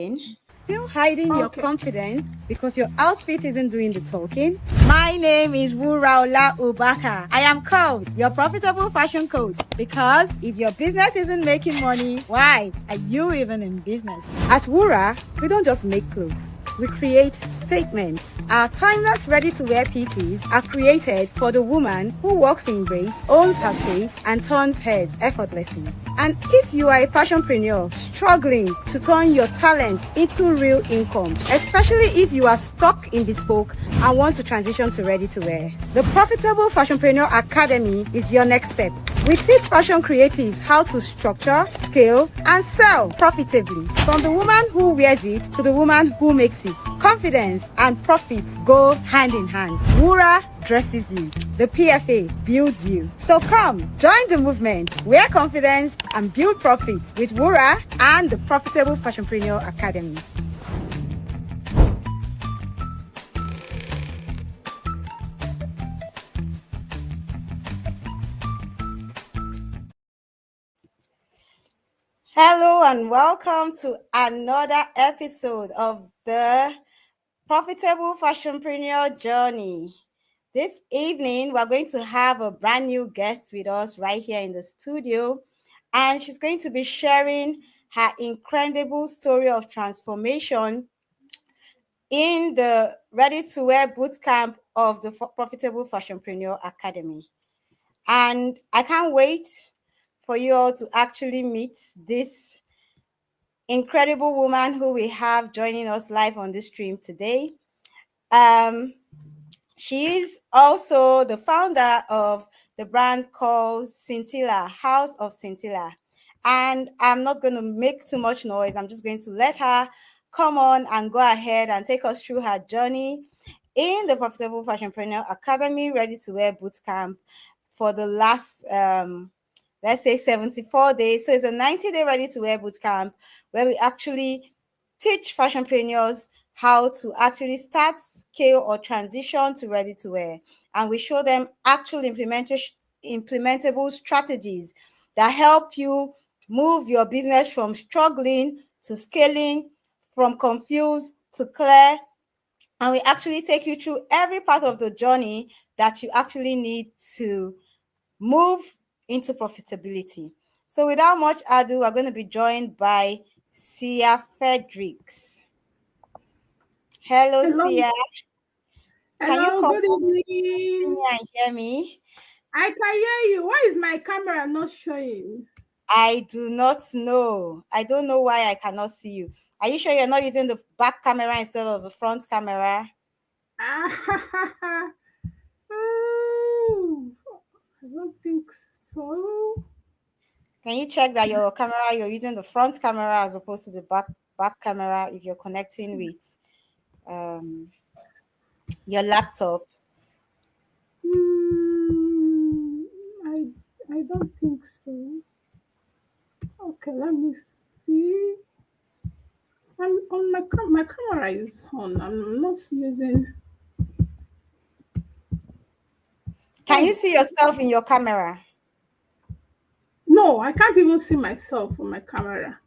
Still hiding your confidence because your outfit isn't doing the talking? My name is Wuraola Ubaka. I am called your profitable fashion coach because if your business isn't making money, why are you even in business? At Wura, we don't just make clothes. We create statements. Our timeless ready-to-wear pieces are created for the woman who walks in grace, owns her space, and turns heads effortlessly. And if you are a fashionpreneur struggling to turn your talent into real income, especially if you are stuck in bespoke and want to transition to ready-to-wear, the Profitable Fashionpreneur Academy is your next step. We teach fashion creatives how to structure, scale, and sell profitably. From the woman who wears it to the woman who makes it. Confidence and profits go hand in hand. Wura dresses you. The PFA builds you. So come, join the movement. Wear confidence and build profits with Wura and the Profitable Fashionpreneur Academy. Hello and welcome to another episode of the Profitable Fashionpreneur Journey. This evening, we're going to have a brand new guest with us right here in the studio, and she's going to be sharing her incredible story of transformation in the ready-to-wear bootcamp of the Profitable Fashionpreneur Academy. And I can't wait for you all to actually meet this incredible woman who we have joining us live on this stream today. She is also the founder of the brand called Scintilla, House of Scintilla. And I'm not going to make too much noise. I'm just going to let her come on and go ahead and take us through her journey in the Profitable Fashionpreneur Academy Ready-to-Wear Bootcamp for the last let's say 74 days. So it's a 90-day ready-to-wear bootcamp where we actually teach fashionpreneurs how to actually start, scale, or transition to ready-to-wear. And we show them actual implementable strategies that help you move your business from struggling to scaling, from confused to clear. And we actually take you through every part of the journey that you actually need to move into profitability. So without much ado, we're going to be joined by Siya Fredricks. Hello, Siya. Can you come Good evening. see me and hear me? I can hear you. Why is my camera not showing? I do not know. I don't know why I cannot see you. Are you sure you're not using the back camera instead of the front camera? Oh, I don't think so. Can you check that your camera, you're using the front camera as opposed to the back camera if you're connecting with your laptop? I don't think so. Okay, let me see. I'm on my camera is on. I'm not using. Can you Oh see yourself in your camera? no, I can't even see myself on my camera.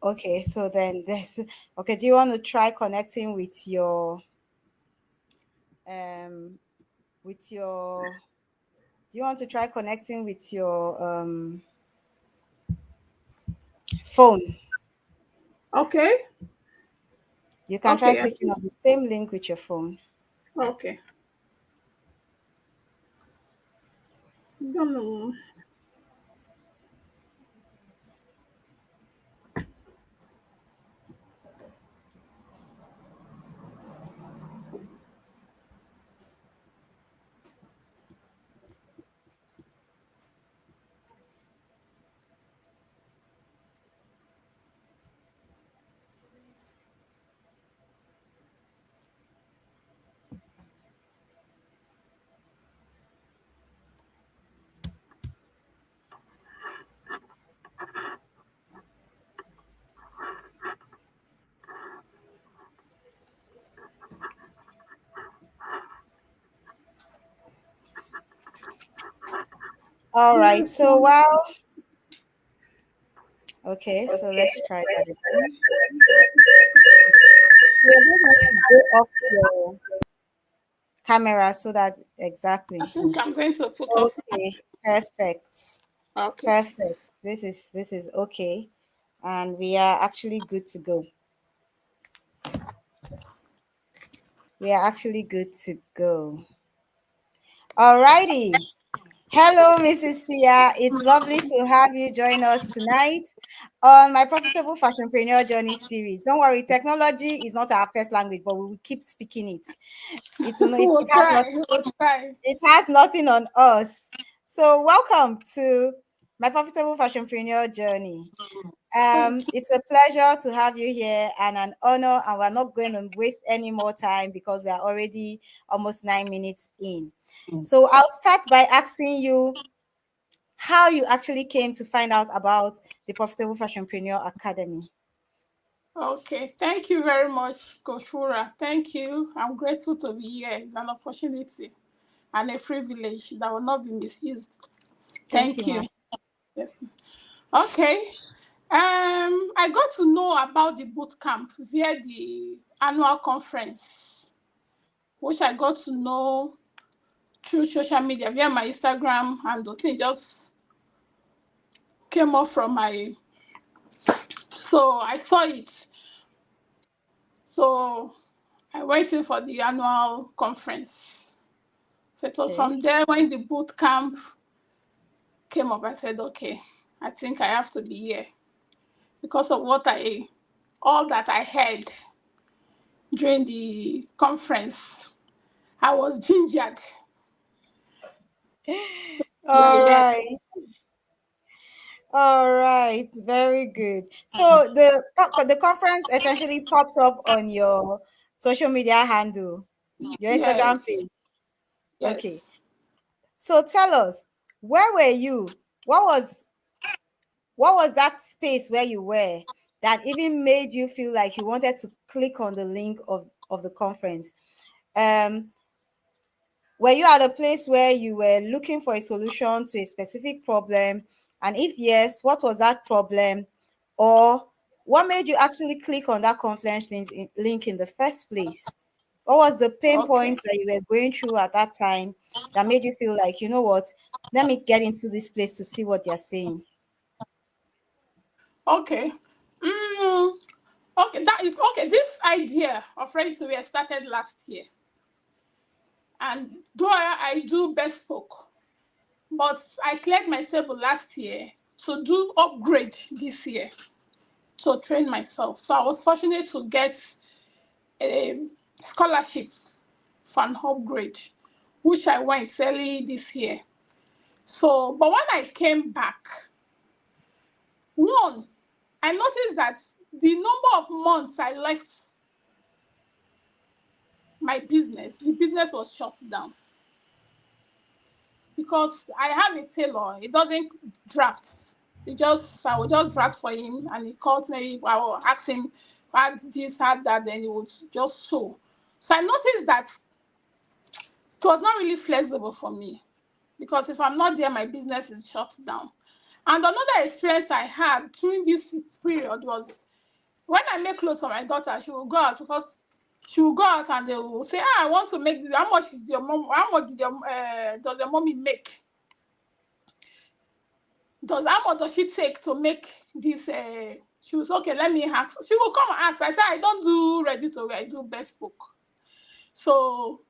Okay, so then this. Okay, do you want to try connecting with your um with your do you want to try connecting with your phone? Okay. You can try Okay. clicking on the same link with your phone. Okay. Don't know. All right, Yes. so okay, so let's try that again. go off your camera so that I exactly. think I'm going to put off. Okay, perfect. Okay. Perfect. This is okay. And we are actually good to go. We are actually good to go. Alrighty. Hello, Mrs. Siya. It's lovely to have you join us tonight on my Profitable Fashionpreneur Journey series. Don't worry, technology is not our first language, but we will keep speaking it. It will it, We'll it has not try. We'll try. it has nothing on us. So welcome to my Profitable Fashionpreneur Journey. Thank It's a pleasure to have you here and an honor, and we're not going to waste any more time because we are already almost 9 minutes in. you. So I'll start by asking you how you actually came to find out about the Profitable Fashionpreneur Academy. Okay. Thank you very much, Coach Fura. Thank you. I'm grateful to be here. It's an opportunity and a privilege that will not be misused. Thank you, Thank ma'am. you. Yes. Okay. I got to know about the boot camp via the annual conference, which I got to know through social media via my Instagram, and the thing just came up from my. So I saw it. So I waited for the annual conference. So it was Okay. from there when the boot camp came up. I said, okay, I think I have to be here because of all that I heard during the conference. I was gingered. Yeah, All yeah, right. All right. Very good. So the conference essentially popped up on your social media handle, your Instagram yes, page. Okay. yes. So tell us, where were you? What was what was that space where you were that even made you feel like you wanted to click on the link of the conference? Um, were you at a place where you were looking for a solution to a specific problem? And if yes, what was that problem? Or what made you actually click on that conference link in the first place? What was the pain Okay, points that you were going through at that time that made you feel like, you know what, let me get into this place to see what they're saying? okay. Mm, okay, that is okay. This idea of ready to wear started last year, and though I do bespoke, but I cleared my table last year to do upgrade this year to train myself. So I was fortunate to get a scholarship for an upgrade, which I went early this year. So, but when I came back, one, I noticed that the number of months I left the business was shut down because I have a tailor. It doesn't draft. I would just draft for him, and he calls me. I will ask him, add this, add that, then he would just sew. So I noticed that it was not really flexible for me because if I'm not there, my business is shut down. And another experience I had during this period was when I make clothes for my daughter, she will go out because she will go out and they will say, I want to make this. How much is your mom? How much does your mommy make? How much does she take to make this? She was okay. Let me ask. She will come and ask. I said, I don't do ready to wear. I do bespoke. So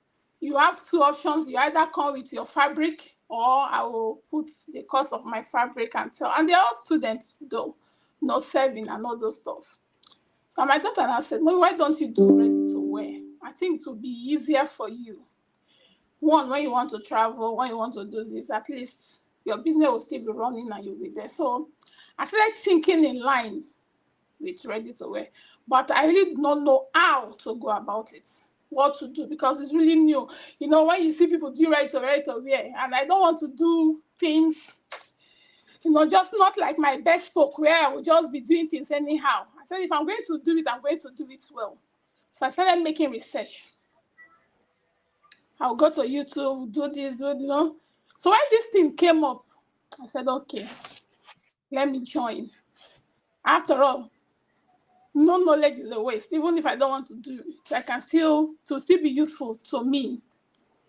you have two options. You either come with your fabric, or I will put the cost of my fabric and tell. And they're all students though, no serving and all those stuff. So my daughter and I said, "Mommy, why don't you do ready to wear? I think it will be easier for you. One, when you want to travel, when you want to do this, at least your business will still be running and you'll be there." So I started thinking in line with ready to wear, but I really do not know how to go about it, what to do, because it's really new. You know, when you see people do ready to wear, and I don't want to do things, just not like my best spoke where I will just be doing things anyhow. I said, if I'm going to do it, I'm going to do it well. So I started making research. I'll go to YouTube, do this, do. So when this thing came up, I said, okay, let me join. After all, No knowledge is a waste. Even if I don't want to do it, I can still be useful to me.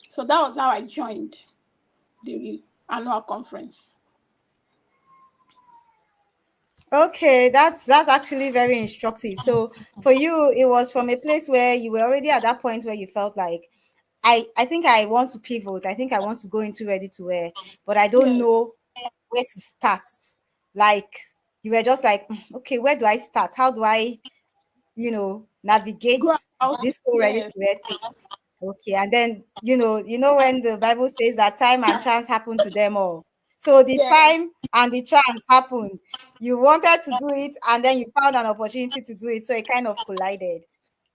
So that was how I joined the annual conference. Okay, that's actually very instructive. So for you, it was from a place where you were already at that point where you felt like, I think I want to pivot. I think I want to go into ready to wear, but I don't Yes. know where to start. Like you were just like, okay, where do I start? How do I, navigate Go out. this whole ready to Yes. wear thing? Okay, and then when the Bible says that time and chance happen to them all. So the Yes. time and the chance happened. You wanted to do it, and then you found an opportunity to do it. So it kind of collided.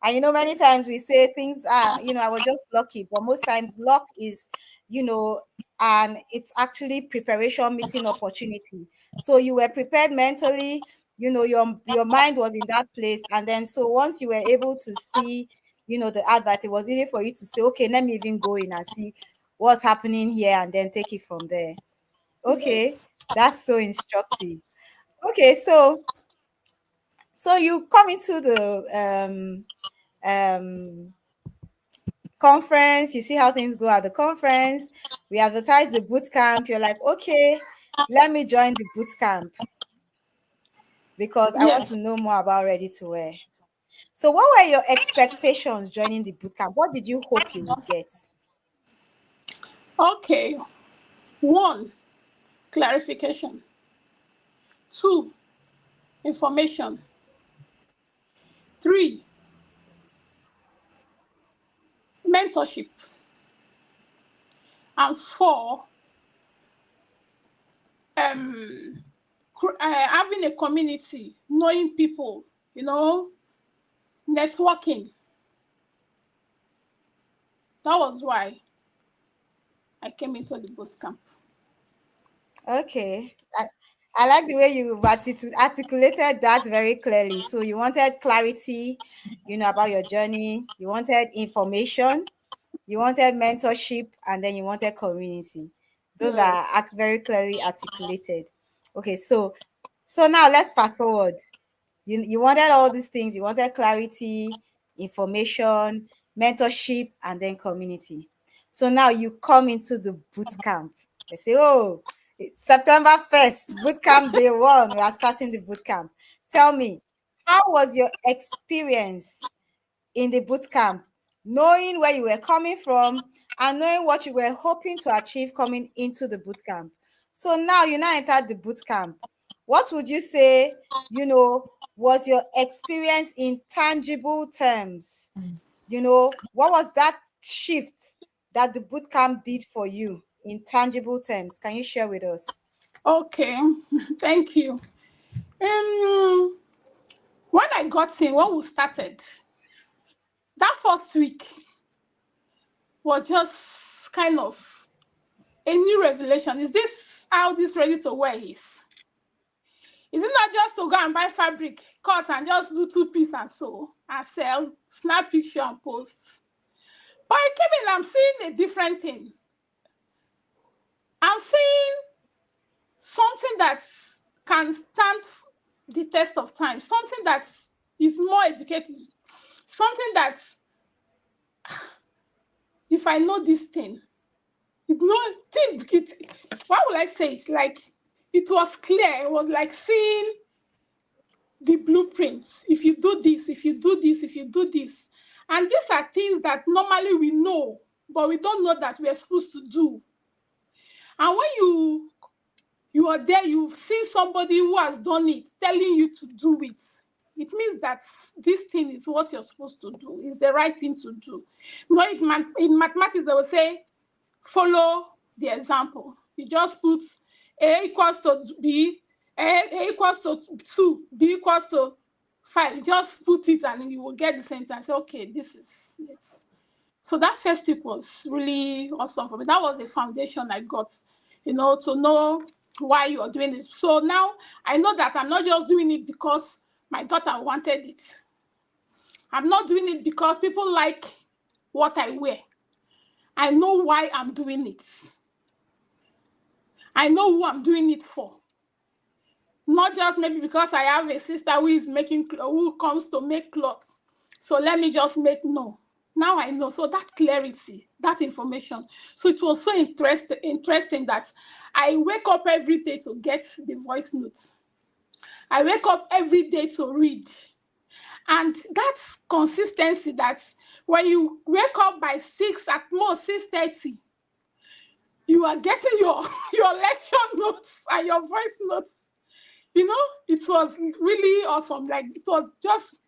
And many Yes. times we say things are, I was just lucky, but most times luck is, and it's actually preparation meeting opportunity. So you were prepared mentally, your mind was in that place, and then so once you were able to see the advert, it was easy for you to say, okay, let me even go in and see what's happening here and then take it from there. Okay, Yes. that's so instructive. Okay, so you come into the conference, you see how things go at the conference, we advertise the boot camp, you're like, okay, let me join the boot camp because I want to Yes. know more about ready to wear. So what were your expectations joining the boot camp? What did you hope you would get? Okay. 1, clarification. 2, information. 3, mentorship. And 4, having a community, knowing people, networking. That was why I came into the boot camp. Okay. I like the way you articulated that very clearly. So you wanted clarity, about your journey. You wanted information. You wanted mentorship, and then you wanted community. Those are Yes. very clearly articulated. Okay, so now let's fast forward. You wanted all these things. You wanted clarity, information, mentorship, and then community. So now you come into the boot camp. They say, oh, it's September 1st, boot camp day one. We are starting the boot camp. Tell me, how was your experience in the boot camp, knowing where you were coming from and knowing what you were hoping to achieve coming into the boot camp? So now you entered the boot camp. What would you say, was your experience in tangible terms? What was that shift that the boot camp did for you in tangible terms? Can you share with us? Okay. Thank you. When I got in, when we started, that first week was just kind of a new revelation. Is this how this ready to wear is? Is it not just to go and buy fabric, cut, and just do 2-piece and sew and sell, snap picture and post? But I came in, I'm seeing a different thing. I'm seeing something that can stand the test of time, something that is more educative, something that, if I know this thing, why would I say it? Like, it was clear. It was like seeing the blueprints. If you do this, if you do this, if you do this. And these are things that normally we know, but we don't know that we're supposed to do. And when you are there, you've seen somebody who has done it, telling you to do it. It means that this thing is what you're supposed to do. It's the right thing to do. In mathematics, they will say, follow the example. You just put A equals to B, A equals to 2, B equals to 5. You just put it and you will get the same thing and say, okay, this is it. So that first week was really awesome for me. That was the foundation I got, to know why you are doing this. So now I know that I'm not just doing it because my daughter wanted it. I'm not doing it because people like what I wear. I know why I'm doing it. I know who I'm doing it for. Not just maybe because I have a sister who comes to make clothes. So let me just make, no. Now I know. So that clarity, that information. So it was so interesting that I wake up every day to get the voice notes. I wake up every day to read. And that's consistency, that when you wake up by 6, at most 6:30, you are getting your, your lecture notes and your voice notes. You know, it was really awesome. Like, it was just,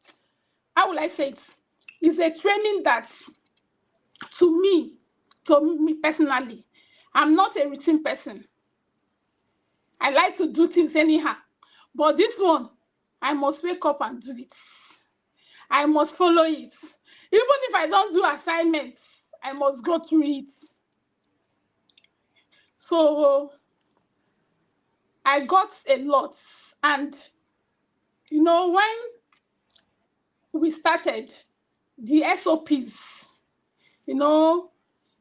how will I say it? It's a training that, to me personally, I'm not a routine person. I like to do things anyhow. But this one, I must wake up and do it. I must follow it. Even if I don't do assignments, I must go through it. So I got a lot. And, you know, when we started, the SOPs, you know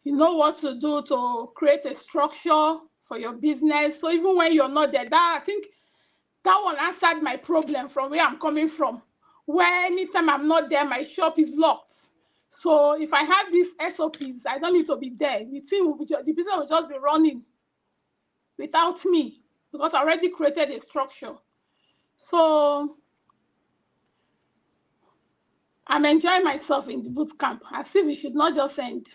what to do to create a structure for your business. So even when you're not there, I think that one answered my problem from where I'm coming from, where anytime I'm not there, my shop is locked. So if I have these SOPs, I don't need to be there. The business will just be running without me, because I already created a structure. So I'm enjoying myself in the boot camp, as if it should not just end.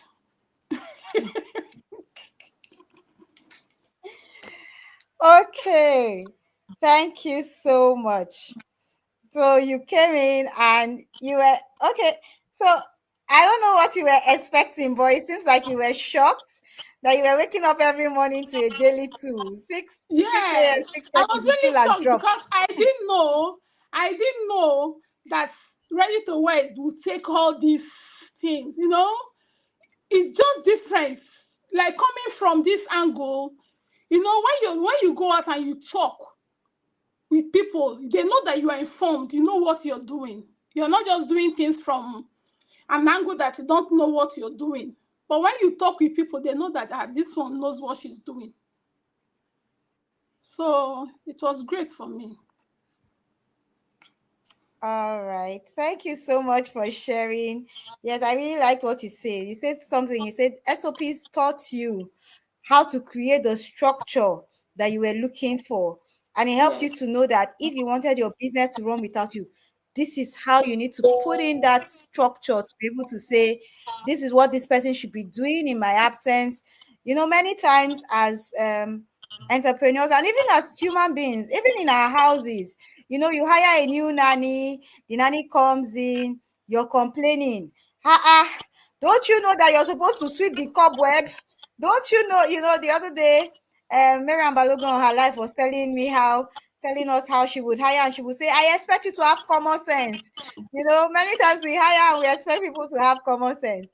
Okay. Thank you so much. So you came in and you were okay. So I don't know what you were expecting, but it seems like you were shocked that you were waking up every morning to a daily 6 a.m., Yes, I 6:30, was the tool really has shocked dropped. because I didn't know that ready to wear would take all these things, It's just different. Like, coming from this angle, when you go out and you talk with people, they know that you are informed, you know what you're doing. You're not just doing things from an angle that you don't know what you're doing. But when you talk with people, they know that this one knows what she's doing. So it was great for me. All right. Thank you so much for sharing. Yes, I really liked what you said. You said something. You said SOPs taught you how to create the structure that you were looking for. And it helped you Yes. to know that if you wanted your business to run without you, this is how you need to put in that structure to be able to say, this is what this person should be doing in my absence. Many times as entrepreneurs and even as human beings, even in our houses, you hire a new nanny, the nanny comes in, you're complaining. Don't you know that you're supposed to sweep the cobweb? Don't you know, the other day, Miriam Balogun on her life was telling us how she would hire and she would say, I expect you to have common sense. Many times we hire and we expect people to have common sense.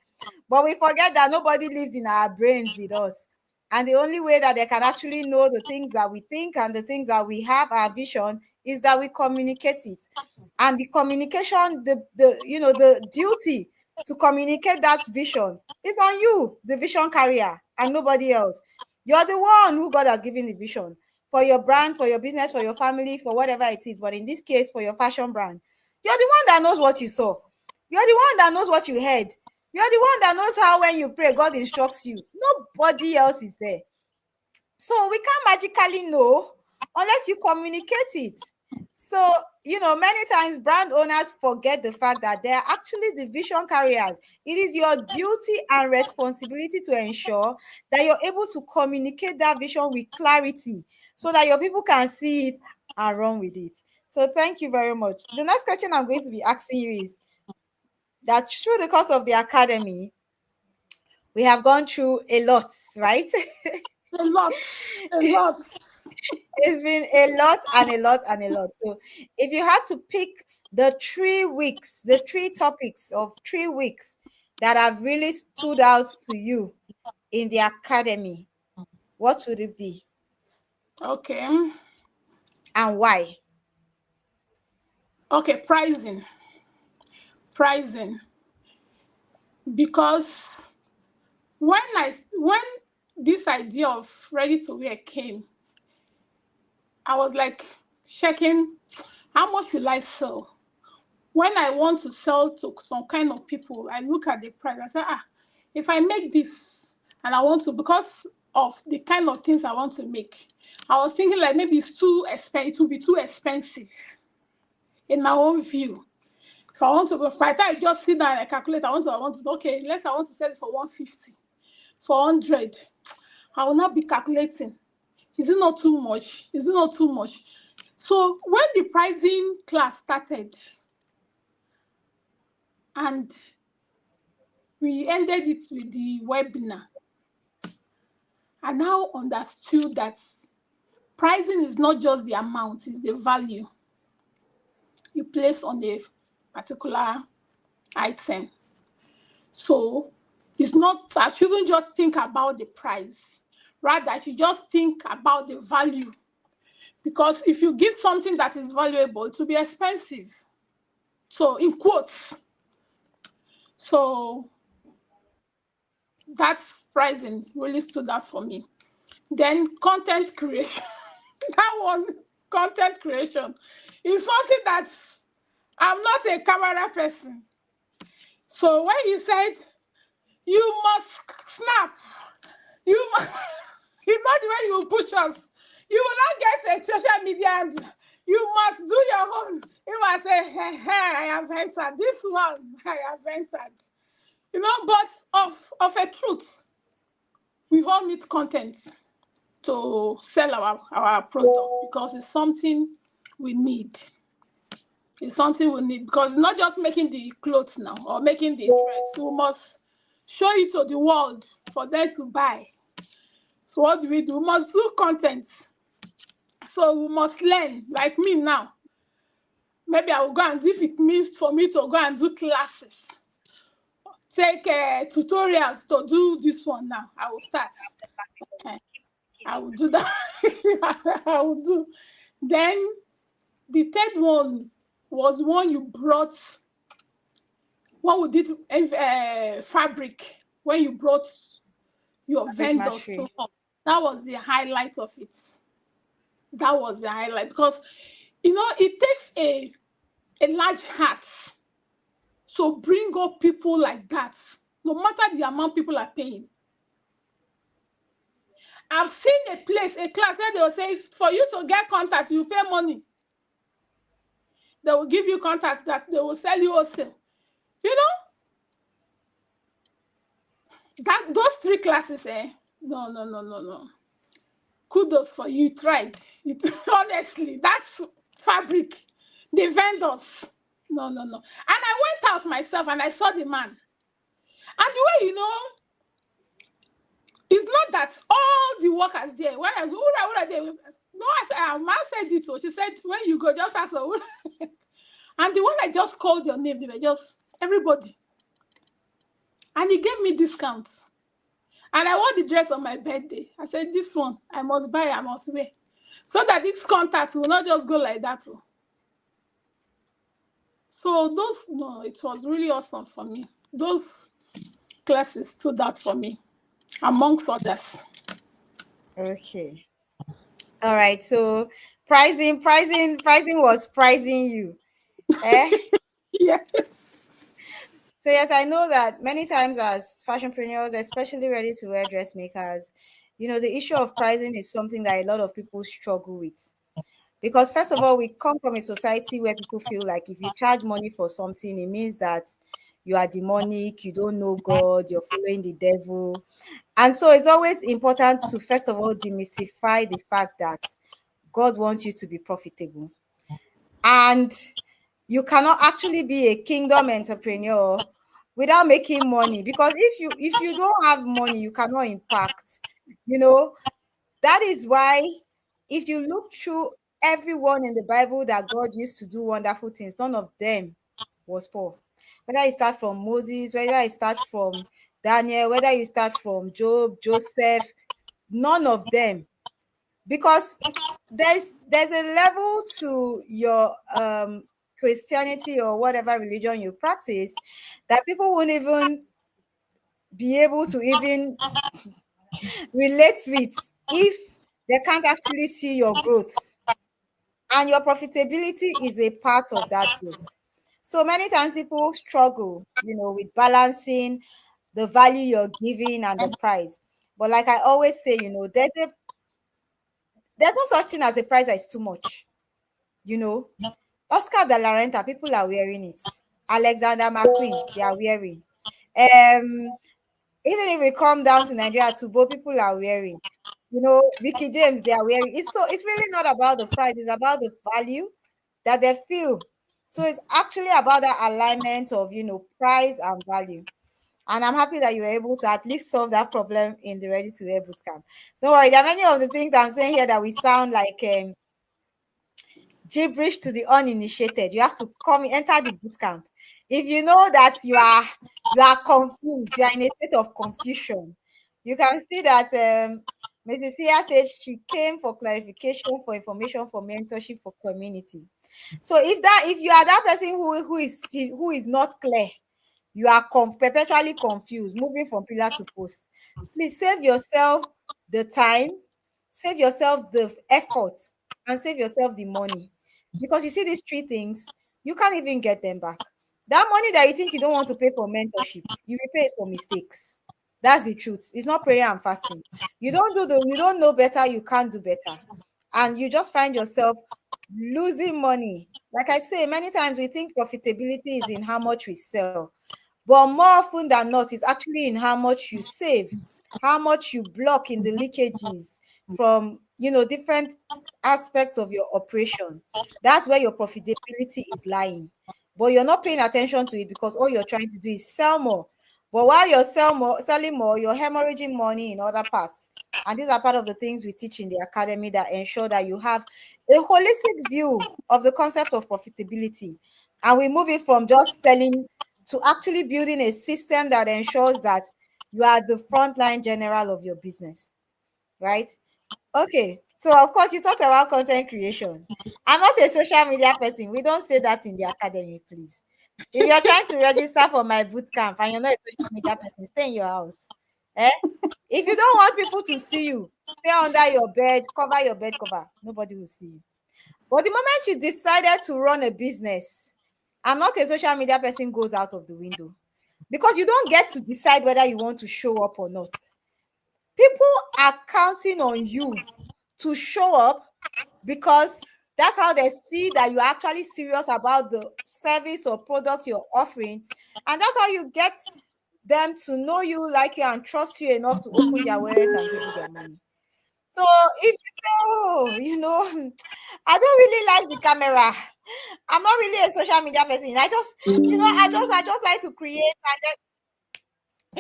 But we forget that nobody lives in our brains with us. And the only way that they can actually know the things that we think and the things that we have, our vision, is that we communicate it. And the communication, the duty to communicate that vision is on you, the vision carrier, and nobody else. You're the one who God has given the vision for your brand, for your business, for your family, for whatever it is. But in this case, for your fashion brand, you're the one that knows what you saw. You're the one that knows what you heard. You're the one that knows how when you pray, God instructs you. Nobody else is there. So we can't magically know unless you communicate it. So, many times brand owners forget the fact that they're actually the vision carriers. It is your duty and responsibility to ensure that you're able to communicate that vision with clarity so that your people can see it and run with it. So thank you very much. The next question I'm going to be asking you is that through the course of the academy, we have gone through a lot, right? A lot. A lot. It's been a lot and a lot and a lot. So, if you had to pick the 3 weeks, the 3 topics of 3 weeks that have really stood out to you in the academy, what would it be Okay. and why? Okay, pricing. Pricing. Because when this idea of ready to wear came, I was like, checking how much will I sell. When I want to sell to some kind of people, I look at the price. I say, if I make this and I want to, because of the kind of things I want to make, I was thinking like maybe it's too expensive. It will be too expensive in my own view. If I want to, by the time I just sit down and I calculate, I want to, okay, let's say I want to sell it for 150, for 100. I will not be calculating. Is it not too much? Is it not too much? So when the pricing class started, and we ended it with the webinar, I now understood that pricing is not just the amount, it's the value you place on a particular item. So it's not, I shouldn't just think about the price. Rather, I should just think about the value. Because if you give something that is valuable, it will be expensive. So in quotes. So that's pricing really stood out for me. Then content creation. That one, content creation, is something that I'm not a camera person. So when you said you must snap, you must, it's not the way you push us. You will not get a social media and you must do your own. You must say, hey, I have entered this one. I have entered. You know, but of a truth, we all need content to sell our product because it's something we need. It's something we need because it's not just making the clothes now or making the dress. We must show it to the world for them to buy. So what do? We must do content. So we must learn, like me now. Maybe I will go and, if it means for me to go and do classes, take tutorials to do this one now, I will start. I will do that. I will do. Then the third one was one you brought, what we did, fabric, when you brought your vendors. So that was the highlight of it. That was the highlight because, you know, it takes a large heart to bring up people like that, no matter the amount people are paying. I've seen a class where they will say, for you to get contact, you pay money. They will give you contact that they will sell you wholesale. You know, that those 3 classes, no. Kudos for you, tried. Honestly, that's fabric. The vendors, no. And I went out myself and I saw the man. And the way, you know, it's not that all the workers there, when I go, there was, no, I said, man said it. So she said, when you go, just ask her. And the one I just called your name, they were just everybody. And he gave me discounts. And I wore the dress on my birthday. I said, this one, I must buy, I must wear. So that this contact will not just go like that. So it was really awesome for me. Those classes stood out for me, amongst others. Okay. All right. So pricing was pricing you. Yes. So yes, I know that many times as fashionpreneurs, especially ready-to-wear dressmakers, you know, the issue of pricing is something that a lot of people struggle with. Because first of all, we come from a society where people feel like if you charge money for something, it means that you are demonic, you don't know God, you're following the devil. And so it's always important to, first of all, demystify the fact that God wants you to be profitable. And you cannot actually be a kingdom entrepreneur without making money, because if you don't have money, you cannot impact. You know, that is why if you look through everyone in the Bible that God used to do wonderful things, none of them was poor. Whether you start from Moses, whether you start from Daniel, whether you start from Job, Joseph, none of them. Because there's a level to your Christianity or whatever religion you practice that people won't even be able to even relate with if they can't actually see your growth. and your profitability is a part of that growth. So many times people struggle, with balancing the value you're giving and the price. But like I always say, there's no such thing as a price that is too much. You know, Oscar de la Renta, people are wearing it. Alexander McQueen, they are wearing. Um, Even if we come down to Nigeria, Tubo, people are wearing. Vicky James, they are wearing. It's really not about the price, it's about the value that they feel. So it's actually about that alignment of price and value. And I'm happy that you were able to at least solve that problem in the Ready to Wear bootcamp. Don't worry, there are many of the things I'm saying here that we sound like gibberish to the uninitiated. You have to come enter the boot camp. If you know that you are confused, you are in a state of confusion, you can see that Mrs. Siya said she came for clarification, for information, for mentorship, for community. So if you are that person who is not clear, you are perpetually confused, moving from pillar to post, please save yourself the time, save yourself the effort, and save yourself the money. Because you see these three things, you can't even get them back. That money that you think you don't want to pay for mentorship, you will pay it for mistakes. That's the truth. It's not prayer and fasting. You don't know better, you can't do better. And you just find yourself losing money. Like I say, many times we think profitability is in how much we sell. But more often than not, it's actually in how much you save, how much you block in the leakages from different aspects of your operation. That's where your profitability is lying. But you're not paying attention to it because all you're trying to do is sell more. But while you're selling more, you're hemorrhaging money in other parts. And these are part of the things we teach in the academy that ensure that you have a holistic view of the concept of profitability. And we move it from just selling to actually building a system that ensures that you are the frontline general of your business, right? Okay, so of course you talked about content creation. I'm not a social media person. We don't say that in the academy, please. If you're trying to register for my boot camp and you're not a social media person, stay in your house. Eh? If you don't want people to see you, stay under your bed, cover your bed cover. Nobody will see you. But the moment you decided to run a business, I'm not a social media person, goes out of the window because you don't get to decide whether you want to show up or not. People are counting on you to show up because that's how they see that you're actually serious about the service or product you're offering. And that's how you get them to know you, like you, and trust you enough to open their wallets and give you their money. So if you say, oh, I don't really like the camera. I'm not really a social media person. I just like to create. And then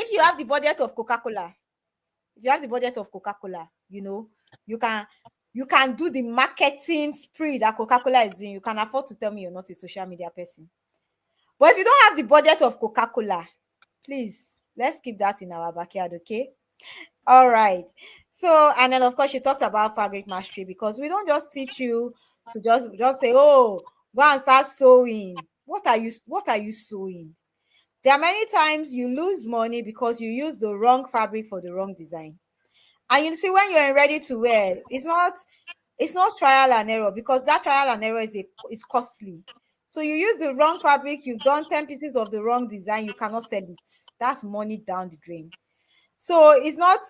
if you have the budget of Coca-Cola, you can do the marketing spree that Coca-Cola is doing. You can afford to tell me you're not a social media person. But if you don't have the budget of Coca-Cola, please, let's keep that in our backyard, okay? All right. So, and then of course, you talked about fabric mastery because we don't just teach you to just say, oh, go and start sewing. What are you sewing? There are many times you lose money because you use the wrong fabric for the wrong design. And you see, when you're ready to wear, it's not trial and error, because that trial and error is costly. So you use the wrong fabric, you've done 10 pieces of the wrong design, you cannot sell it. That's money down the drain. So it's not,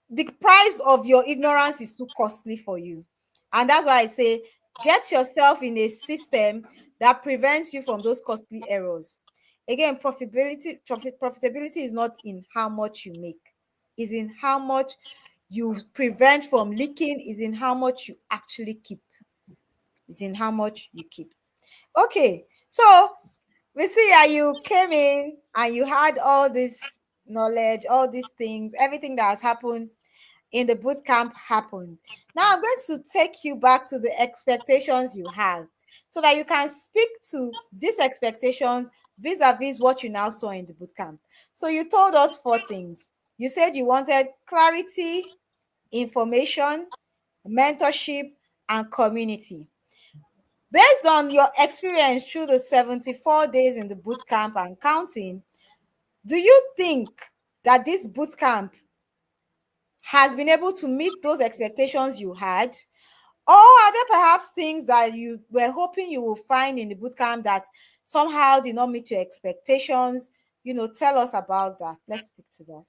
the price of your ignorance is too costly for you. And that's why I say, get yourself in a system that prevents you from those costly errors. Again, profitability is not in how much you make, is in how much you prevent from leaking, is in how much you actually keep. Is in how much you keep. Okay, so we see how you came in and you had all this knowledge, all these things, everything that has happened in the boot camp happened. Now I'm going to take you back to the expectations you have so that you can speak to these expectations vis-a-vis what you now saw in the boot camp. So you told us 4 things. You said you wanted clarity, information, mentorship, and community. Based on your experience through the 74 days in the boot camp and counting, do you think that this boot camp has been able to meet those expectations you had? Or are there perhaps things that you were hoping you will find in the bootcamp that somehow did not meet your expectations? Tell us about that. Let's speak to that.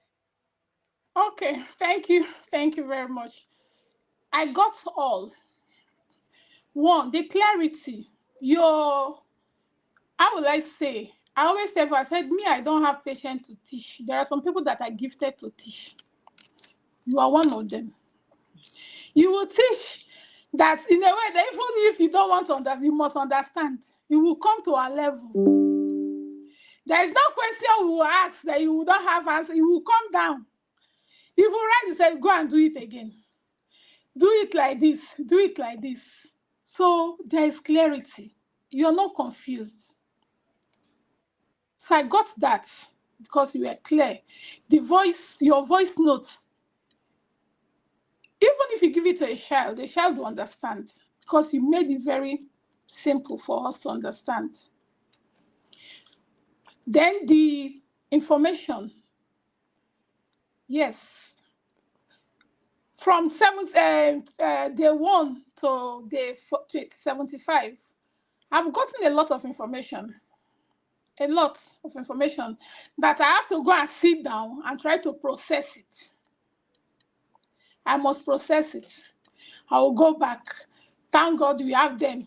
Okay, thank you. Thank you very much. I got all. One, the clarity. How will I say? I always tell people, I said, me, I don't have patience to teach. There are some people that are gifted to teach. You are one of them. You will teach that in a way that even if you don't want to understand, you must understand. You will come to our level. There is no question we will ask that you will not have answer. You will come down. If you write, you say, go and do it again. Do it like this. Do it like this. So there is clarity. You're not confused. So I got that because you were clear. Your voice notes, even if you give it to a child, the child will understand because you made it very simple for us to understand. Then the information, yes, from day 1 to day 75, I've gotten a lot of information that I have to go and sit down and try to process it. I must process it. I will go back. Thank God we have them.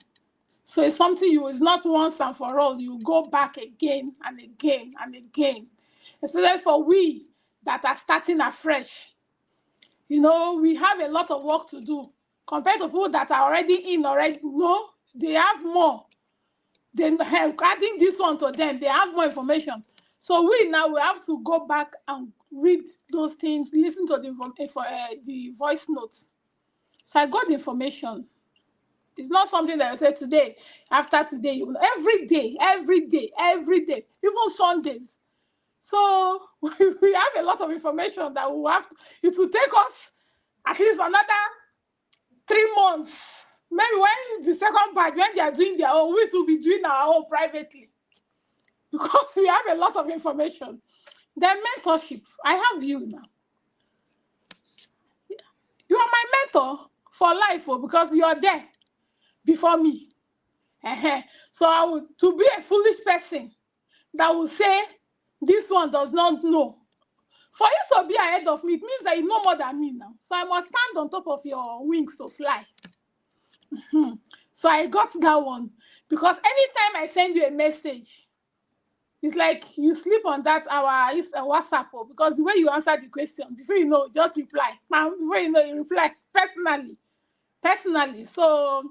So it's something it's not once and for all. You go back again and again and again. Especially for we that are starting afresh. We have a lot of work to do compared to people that are already in already. No, they have more. Then adding this one to them, they have more information. So we have to go back and read those things, listen to the voice notes. So I got the information. It's not something that I say today, after today, every day, even Sundays. So we have a lot of information that it will take us at least another 3 months. Maybe when the second batch, when they are doing their own, we will be doing our own privately because we have a lot of information. Then mentorship. I have you now. You are my mentor for life because you are there before me. So to be a foolish person that will say this one does not know. For you to be ahead of me, it means that you know more than me now. So I must stand on top of your wings to fly. So I got that one because anytime I send you a message, it's like you sleep on that our WhatsApp because the way you answer the question, before you know, just reply. Before you know, you reply personally. So,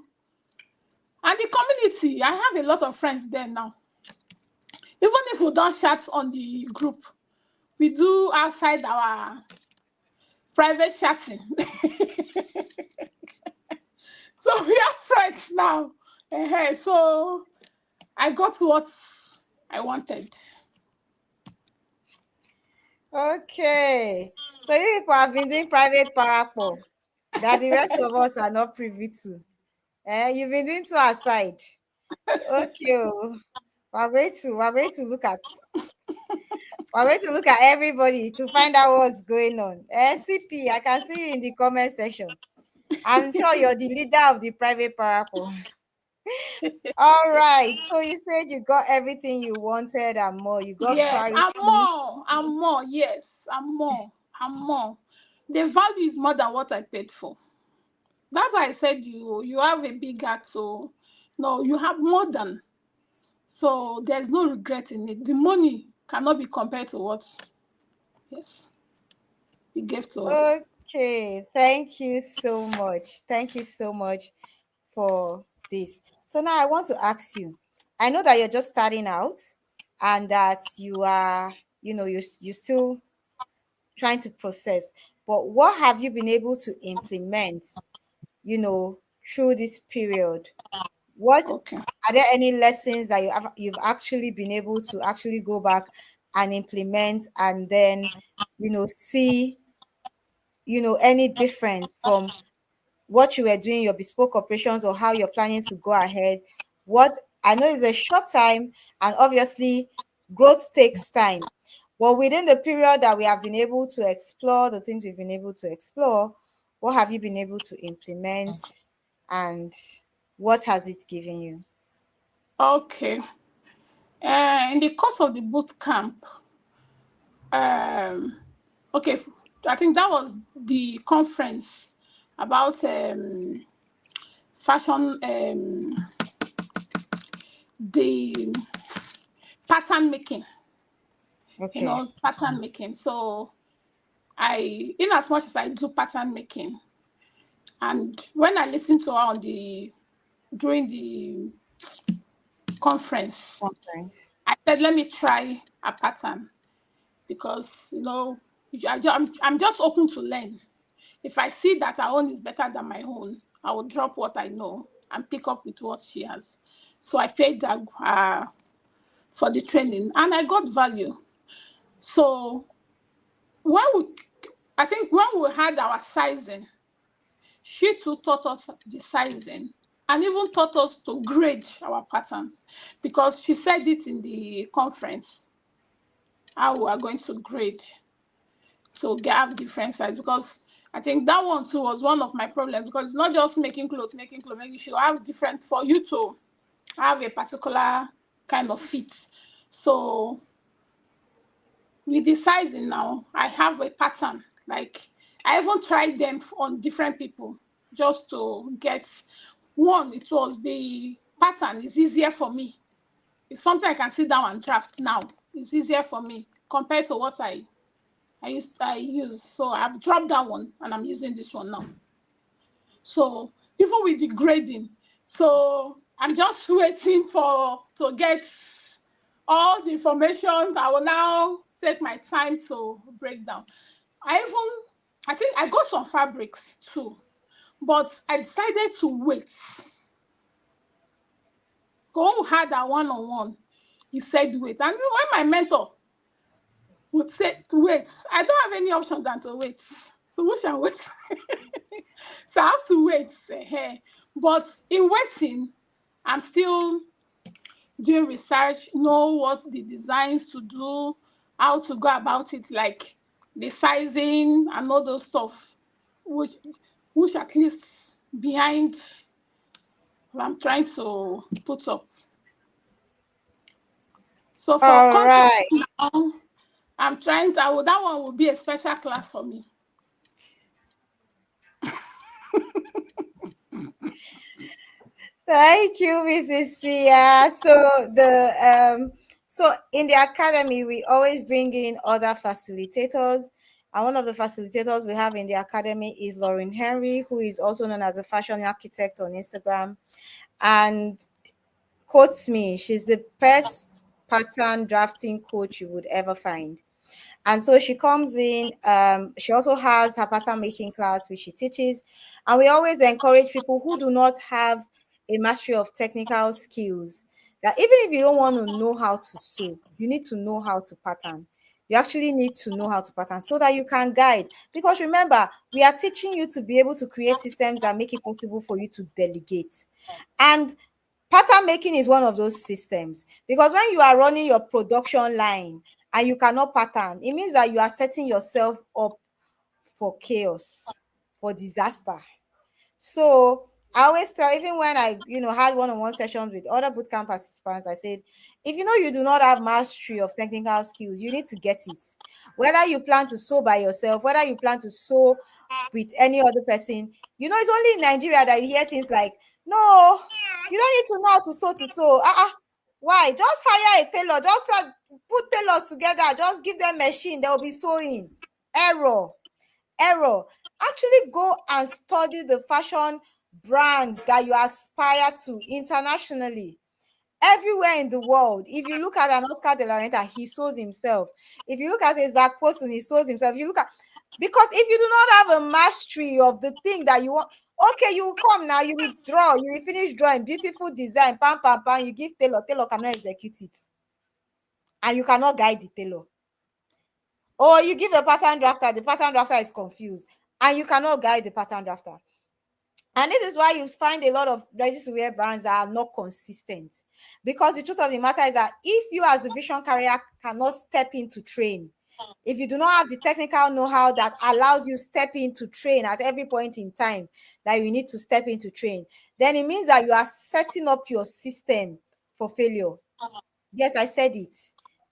and the community, I have a lot of friends there now. Even if we don't chat on the group, we do outside our private chatting. So we are friends now. So I got what I wanted. Okay. So you people have been doing private parapo that the rest of us are not privy to. You've been doing to our side. Okay. We're going to look at everybody to find out what's going on. CP, I can see you in the comment section. I'm sure you're the leader of the private parapo. All right. So you said you got everything you wanted and more. You got clarity. I'm more. Yes, I'm more. The value is more than what I paid for. That's why I said you have a big heart. So no, you have more than. So there's no regret in it. The money cannot be compared to what, yes, you gave to us. Okay. Thank you so much. Thank you so much for this. So now I want to ask you. I know that you're just starting out and that you are, you're still trying to process, but what have you been able to implement, through this period? What Okay. are there any lessons that you've actually been able to actually go back and implement and then, see, any difference from what you were doing, your bespoke operations, or how you're planning to go ahead? What I know is a short time, and obviously growth takes time. But within the period that we have been able to explore the things we've been able to explore, what have you been able to implement? and what has it given you? Okay. In the course of the boot camp, okay, I think that was the conference about fashion, the pattern making, Okay. pattern making. So in as much as I do pattern making, and when I listened to her during the conference, Okay. I said, let me try a pattern because, I'm just open to learn. If I see that her own is better than my own, I will drop what I know and pick up with what she has. So I paid for the training and I got value. So when we, I think when we had our sizing, she too taught us the sizing and even taught us to grade our patterns because she said it in the conference how we are going to grade to have different size because I think that one too was one of my problems because it's not just making clothes, making sure have different for you to have a particular kind of fit. So with the sizing now, I have a pattern. Like I even tried them on different people just to get one. It was the pattern is easier for me. It's something I can sit down and draft now. It's easier for me compared to what I use. So I've dropped that one and I'm using this one now. So even with the grading, so I'm just waiting to get all the information. I will now take my time to break down. I think I got some fabrics too, but I decided to wait. Go had that one-on-one. He said wait. And when my mentor would say wait, I don't have any option than to wait. So we shall wait. So I have to wait. But in waiting, I'm still doing research, know what the designs to do, how to go about it, like the sizing and all those stuff, which at least behind what I'm trying to put up. So for All content right. now, I'm trying to, that one will be a special class for me. Thank you, Mrs. Sia. So in the academy, we always bring in other facilitators. And one of the facilitators we have in the academy is Lauren Henry, who is also known as a fashion architect on Instagram. And quotes me, she's the best pattern drafting coach you would ever find. And so she comes in, she also has her pattern making class, which she teaches. And we always encourage people who do not have a mastery of technical skills that even if you don't want to know how to sew, you need to know how to pattern. You actually need to know how to pattern so that you can guide. Because remember, we are teaching you to be able to create systems that make it possible for you to delegate. And pattern making is one of those systems because when you are running your production line and you cannot pattern, it means that you are setting yourself up for chaos, for disaster. So I always tell, even when I, had one-on-one sessions with other bootcamp participants, I said, if you know you do not have mastery of technical skills, you need to get it. Whether you plan to sew by yourself, whether you plan to sew with any other person, it's only in Nigeria that you hear things like, no, you don't need to know how to sew to sew. Why? Just hire a tailor. Just put tailors together. Just give them machine. They will be sewing. Error. Actually go and study the fashion brands that you aspire to internationally. Everywhere in the world, if you look at an Oscar de la Renta, he sews himself. If you look at a Zach Poston, he sews himself. If you look at, because if you do not have a mastery of the thing that you want, okay, you come now, you will draw, you will finish drawing, beautiful design, pam, pam, pam, you give tailor cannot execute it. And you cannot guide the tailor. Or you give a pattern drafter, the pattern drafter is confused, and you cannot guide the pattern drafter. And this is why you find a lot of ready-to-wear brands that are not consistent. Because the truth of the matter is that if you as a vision carrier cannot step in to train, if you do not have the technical know-how that allows you step in to train at every point in time that you need to step in to train, then it means that you are setting up your system for failure. Yes, I said it.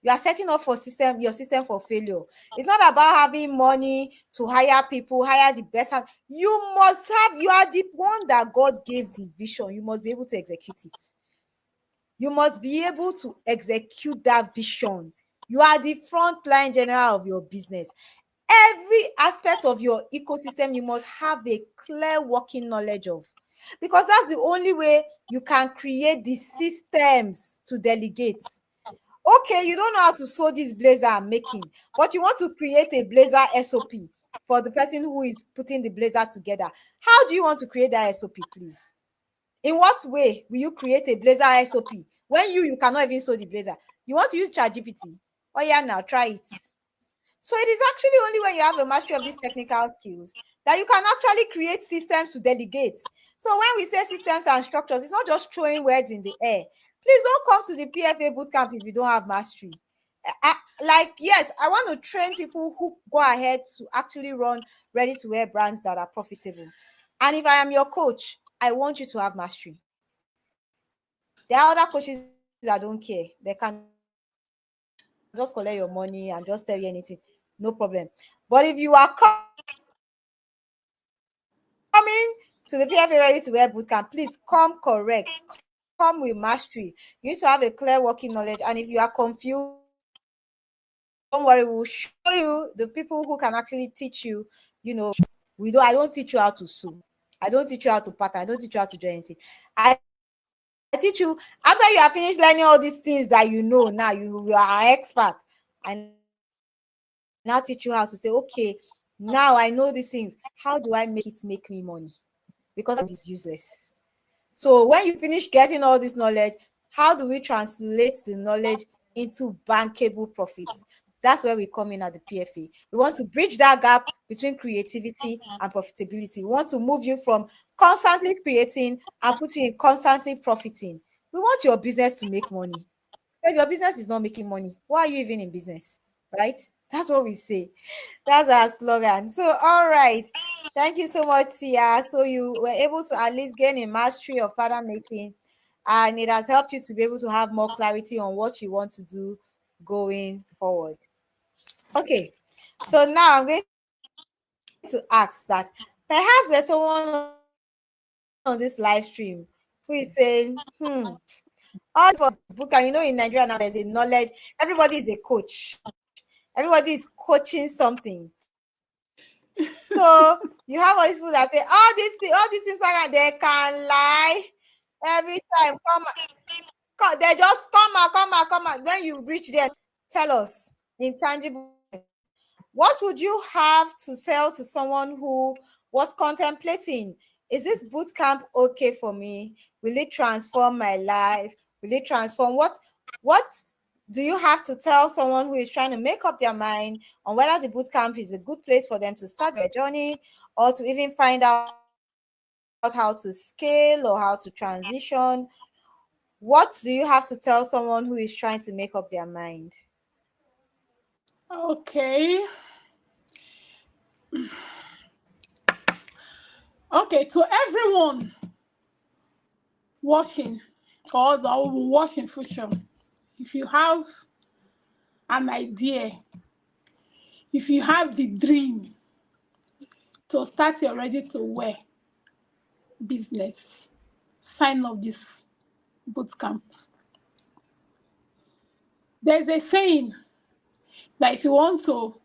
You are setting up your system for failure. It's not about having money to hire people, hire the best. You are the one that God gave the vision. You must be able to execute it. You must be able to execute that vision. You are the frontline general of your business. Every aspect of your ecosystem, you must have a clear working knowledge of, because that's the only way you can create the systems to delegate. Okay, you don't know how to sew this blazer I'm making, but you want to create a blazer SOP for the person who is putting the blazer together. How do you want to create that SOP, please? In what way will you create a blazer SOP when you cannot even sew the blazer? You want to use ChatGPT? Oh yeah, now try it. So it is actually only when you have a mastery of these technical skills that you can actually create systems to delegate. So when we say systems and structures, it's not just throwing words in the air. Please don't come to the PFA bootcamp if you don't have mastery. Yes, I want to train people who go ahead to actually run ready-to-wear brands that are profitable. And if I am your coach, I want you to have mastery. There are other coaches that don't care. They can just collect your money and just tell you anything. No problem. But if you are coming to the PFA Ready to Wear Bootcamp, please come correct. Come with mastery. You need to have a clear working knowledge. And if you are confused, don't worry, we'll show you the people who can actually teach you. I don't teach you how to sew. I don't teach you how to pattern. I don't teach you how to do anything. I teach you after you have finished learning all these things that you know now, you are an expert. I now teach you how to say, okay, now I know these things. How do I make it make me money? Because it is useless. So when you finish getting all this knowledge, how do we translate the knowledge into bankable profits? That's where we come in at the PFA. We want to bridge that gap between creativity and profitability. We want to move you from constantly creating and put you in constantly profiting. We want your business to make money. If your business is not making money, why are you even in business? Right? That's what we say. That's our slogan. So, all right. Thank you so much, Siya. So you were able to at least gain a mastery of pattern making, and it has helped you to be able to have more clarity on what you want to do going forward. Okay. So now I'm going to ask that perhaps there's someone on this live stream who is saying, all for book, and in Nigeria now there's a knowledge, everybody is a coach, everybody is coaching something. So you have all these people that say, all these Instagram, they can lie every time. They just come out. When you reach there, tell us intangible. What would you have to sell to someone who was contemplating, is this bootcamp okay for me? Will it transform my life? Will it transform what do you have to tell someone who is trying to make up their mind on whether the bootcamp is a good place for them to start their journey, or to even find out how to scale or how to transition? What do you have to tell someone who is trying to make up their mind? Okay. Okay, to everyone watching or that will watch in future, if you have an idea, if you have the dream to start your ready-to-wear business, sign up this bootcamp. There's a saying that if you want to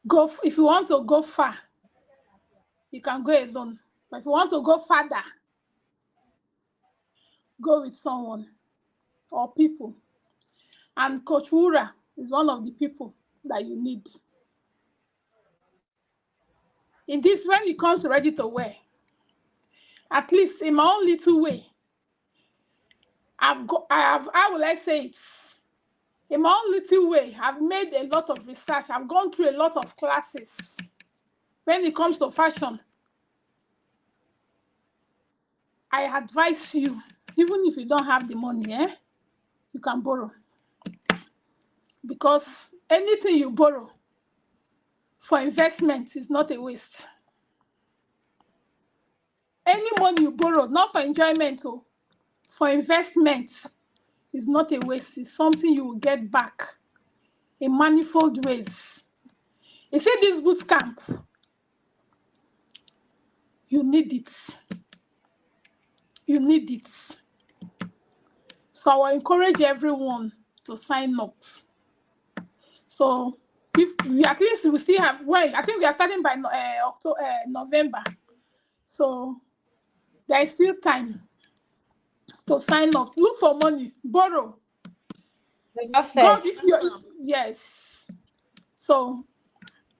go far, you can go alone. But if you want to go further, go with someone or people. And Coach Wura is one of the people that you need. In this, when it comes to ready to wear, at least in my own little way, how will I say it? In my own little way, I've made a lot of research. I've gone through a lot of classes. When it comes to fashion, I advise you, even if you don't have the money, you can borrow. because anything you borrow for investment is not a waste. Any money you borrow, not for enjoyment, for investment, is not a waste. It's something you will get back in manifold ways. You see, this boot camp, you need it. You need it. So I will encourage everyone to sign up. So if we at least we still have, well, I think we are starting by November. So there is still time to sign up. Look for money, borrow. God, if you yes. So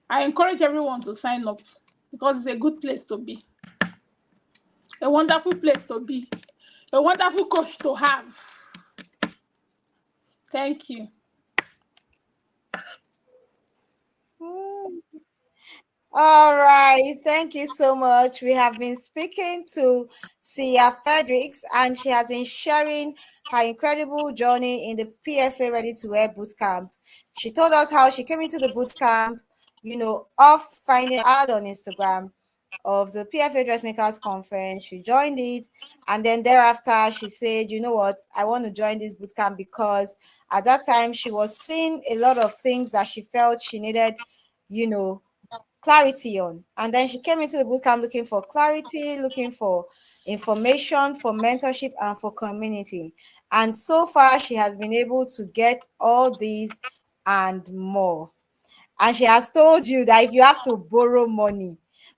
I encourage everyone to sign up because it's a good place to be. A wonderful place to be. A wonderful coach to have. Thank you. All right, thank you so much. We have been speaking to Siya Fredricks, and she has been sharing her incredible journey in the PFA Ready to Wear Bootcamp. She told us how she came into the bootcamp, off finding out on Instagram of the PFA Dressmakers Conference. She joined it, and then thereafter she said, you know what, I want to join this bootcamp because at that time she was seeing a lot of things that she felt she needed, clarity on. And then she came into the bootcamp looking for clarity, looking for information, for mentorship, and for community. And so far, she has been able to get all these and more. And she has told you that if you have to borrow money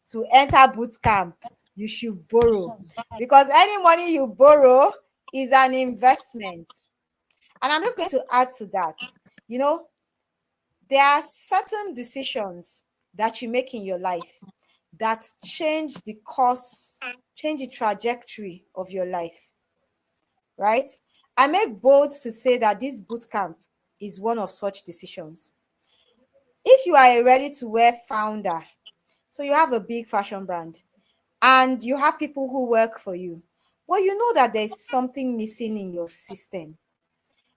to enter bootcamp, you should borrow, because any money you borrow is an investment. And I'm just going to add to that, there are certain decisions that you make in your life that change the course, change the trajectory of your life, right? I make bold to say that this bootcamp is one of such decisions. If you are a ready-to-wear founder, so you have a big fashion brand and you have people who work for you, but you know that there's something missing in your system.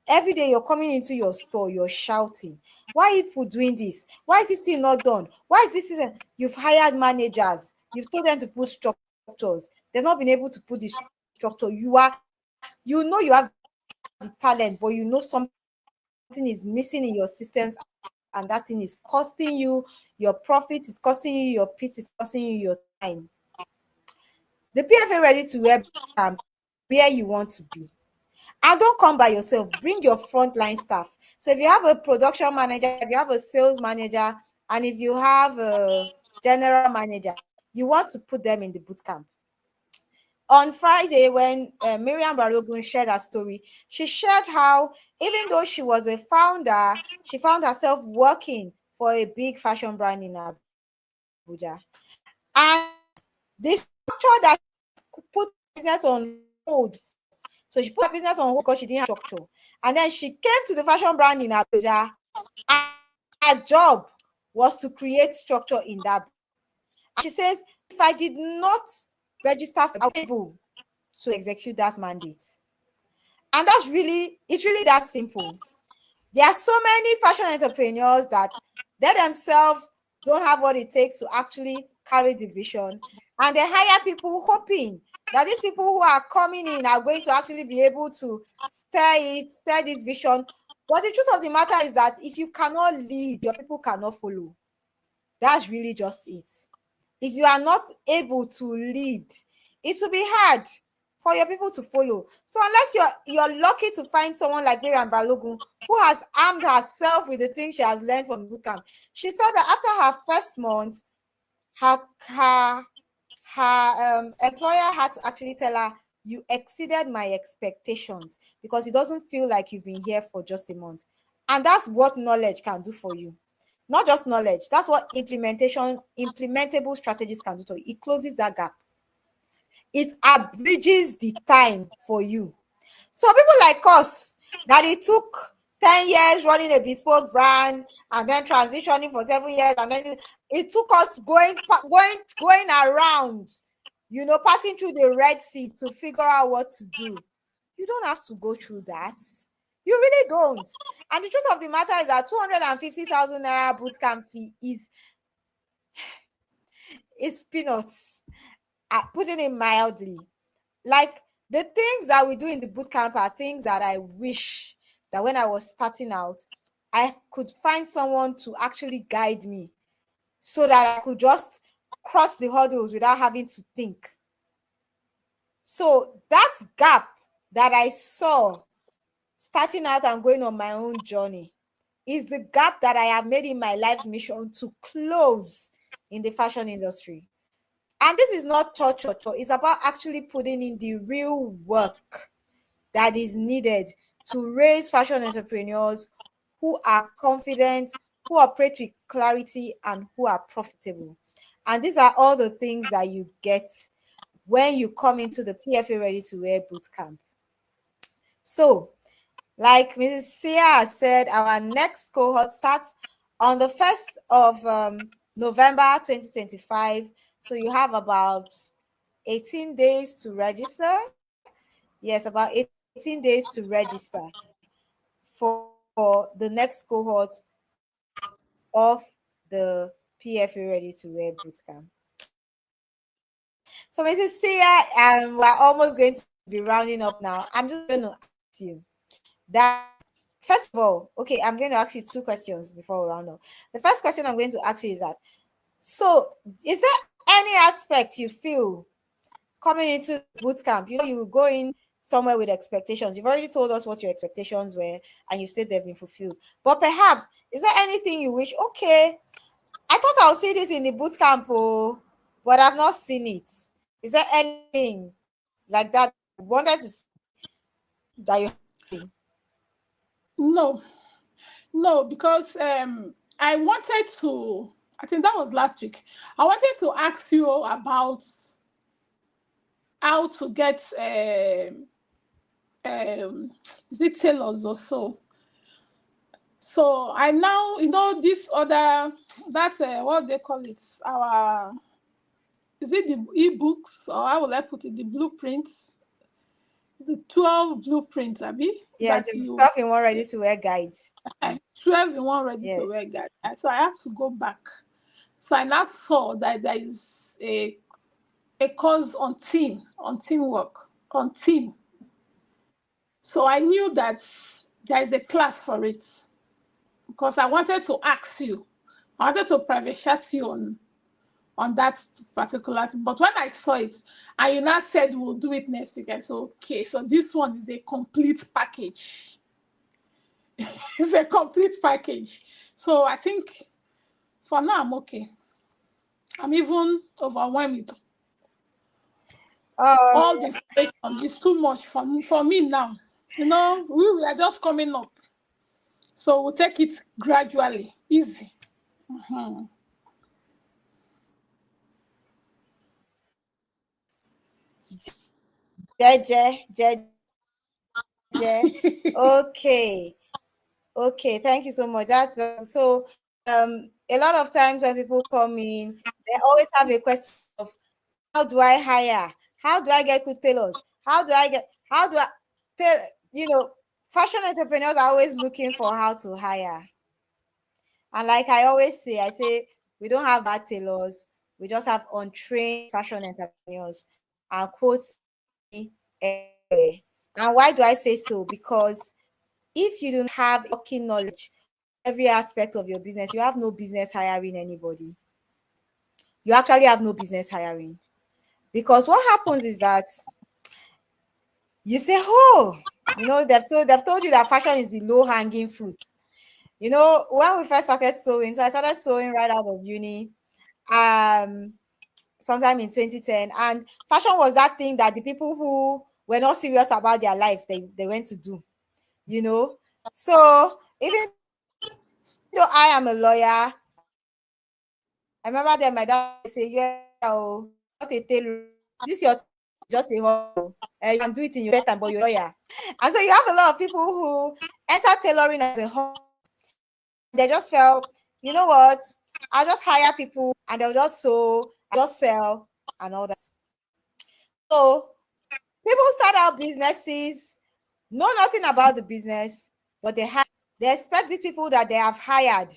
Every day you're coming into your store, you're shouting, why are people doing this? Why is this thing not done? Why is this? You've hired managers. You've told them to put structures. They've not been able to put the structure. You have the talent, but you know something is missing in your systems, and that thing is costing you your profit, it's costing you your peace, it's costing you your time. The PFA Ready to Wear where you want to be. And don't come by yourself. Bring your frontline staff. So if you have a production manager, if you have a sales manager, and if you have a general manager, you want to put them in the bootcamp. On Friday, when Miriam Balogun shared her story, she shared how even though she was a founder, she found herself working for a big fashion brand in Abuja. And the structure that put business on hold. So she put her business on hold because she didn't have structure. And then she came to the fashion brand in Abuja, and her job was to create structure in that. And she says, if I did not register, I was able to execute that mandate. And it's really that simple. There are so many fashion entrepreneurs that they themselves don't have what it takes to actually carry the vision. And they hire people hoping that these people who are coming in are going to actually be able to steer this vision. But the truth of the matter is that if you cannot lead, your people cannot follow. That's really just it. If you are not able to lead, it will be hard for your people to follow. So unless you're lucky to find someone like Miriam Balogun, who has armed herself with the things she has learned from the bootcamp, she said that after her first month, her employer had to actually tell her, you exceeded my expectations, because it doesn't feel like you've been here for just a month. And that's what knowledge can do for you. Not just knowledge, that's what implementable strategies can do to you. It closes that gap. It abridges the time for you. So people like us, that it took 10 years running a bespoke brand and then transitioning for 7 years, and then it took us going around, passing through the Red Sea to figure out what to do. You don't have to go through that. You really don't. And the truth of the matter is that 250,000 naira bootcamp fee is peanuts. Putting it mildly. Like, the things that we do in the bootcamp are things that I wish that when I was starting out, I could find someone to actually guide me so that I could just cross the hurdles without having to think. So that gap that I saw starting out and going on my own journey is the gap that I have made in my life's mission to close in the fashion industry. And this is not torture, it's about actually putting in the real work that is needed to raise fashion entrepreneurs who are confident, who operate with clarity, and who are profitable. And these are all the things that you get when you come into the PFA Ready to Wear Bootcamp. So, like Mrs. Siya said, our next cohort starts on the 1st of November 2025. So you have about 18 days to register. Yes, about 18 days to register for the next cohort of the PFA Ready to Wear Bootcamp. So Mrs. Siya, we're almost going to be rounding up now. I'm just going to ask you that, first of all, okay, I'm going to ask you two questions before we round up. The first question I'm going to ask you is that, so is there any aspect you feel coming into bootcamp, you go in somewhere with expectations? You've already told us what your expectations were and you said they've been fulfilled. But perhaps, is there anything you wish, okay, I thought I'll see this in the bootcamp, but I've not seen it. Is there anything like that you wanted to see that you have? No, because I wanted to, I think that was last week. I wanted to ask you about how to get is it tailors or so. So I now, this other, that's what they call it, is it the ebooks, or how will I put it, the blueprints, the 12 blueprints, Abby? Yes, the 12 in one ready to wear guides. 12 in one ready to wear guide. So I had to go back. So I now saw that there is a course on teamwork, on team. So I knew that there is a class for it, because I wanted to ask you, I wanted to private chat you on that particular thing. But when I saw it, and you now said we'll do it next week, I said, okay, so this one is a complete package. It's a complete package. So I think for now I'm okay. I'm even overwhelmed. All the information is too much for me now. We are just coming up. So we'll take it gradually, easy. Mm-hmm. Okay, thank you so much. That's so a lot of times when people come in, they always have a question of, how do I hire? How do I get good tailors? How do I tell, fashion entrepreneurs are always looking for how to hire. And like I always say, we don't have bad tailors, we just have untrained fashion entrepreneurs. And quotes everywhere. And why do I say so? Because if you don't have working knowledge every aspect of your business, you have no business hiring anybody. You actually have no business hiring. Because what happens is that you say, they've told you that fashion is the low-hanging fruit. When we first started sewing, so I started sewing right out of uni, sometime in 2010, and fashion was that thing that the people who were not serious about their life, they went to do, So even though I am a lawyer, I remember that my dad would say, not a tailor. This your just a hobby. You can do it in your spare time, but you're a lawyer. And so you have a lot of people who enter tailoring as a hobby. They just felt, you know what? I'll just hire people and they'll just sew, just sell, and all that. So people start out businesses, know nothing about the business, but they expect these people that they have hired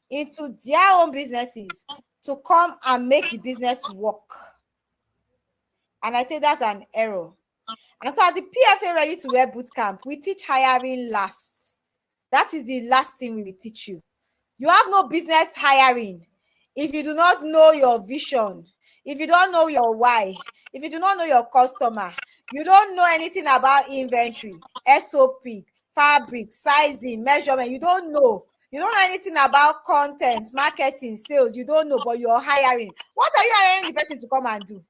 into their own businesses to come and make the business work. And I say that's an error. And so at the PFA Ready to Wear Bootcamp, we teach hiring last. That is the last thing we will teach you. You have no business hiring if you do not know your vision, if you don't know your why, if you do not know your customer, you don't know anything about inventory, SOP, fabric, sizing, measurement, you don't know. You don't know anything about content, marketing, sales, you don't know, but you're hiring. What are you hiring the person to come and do?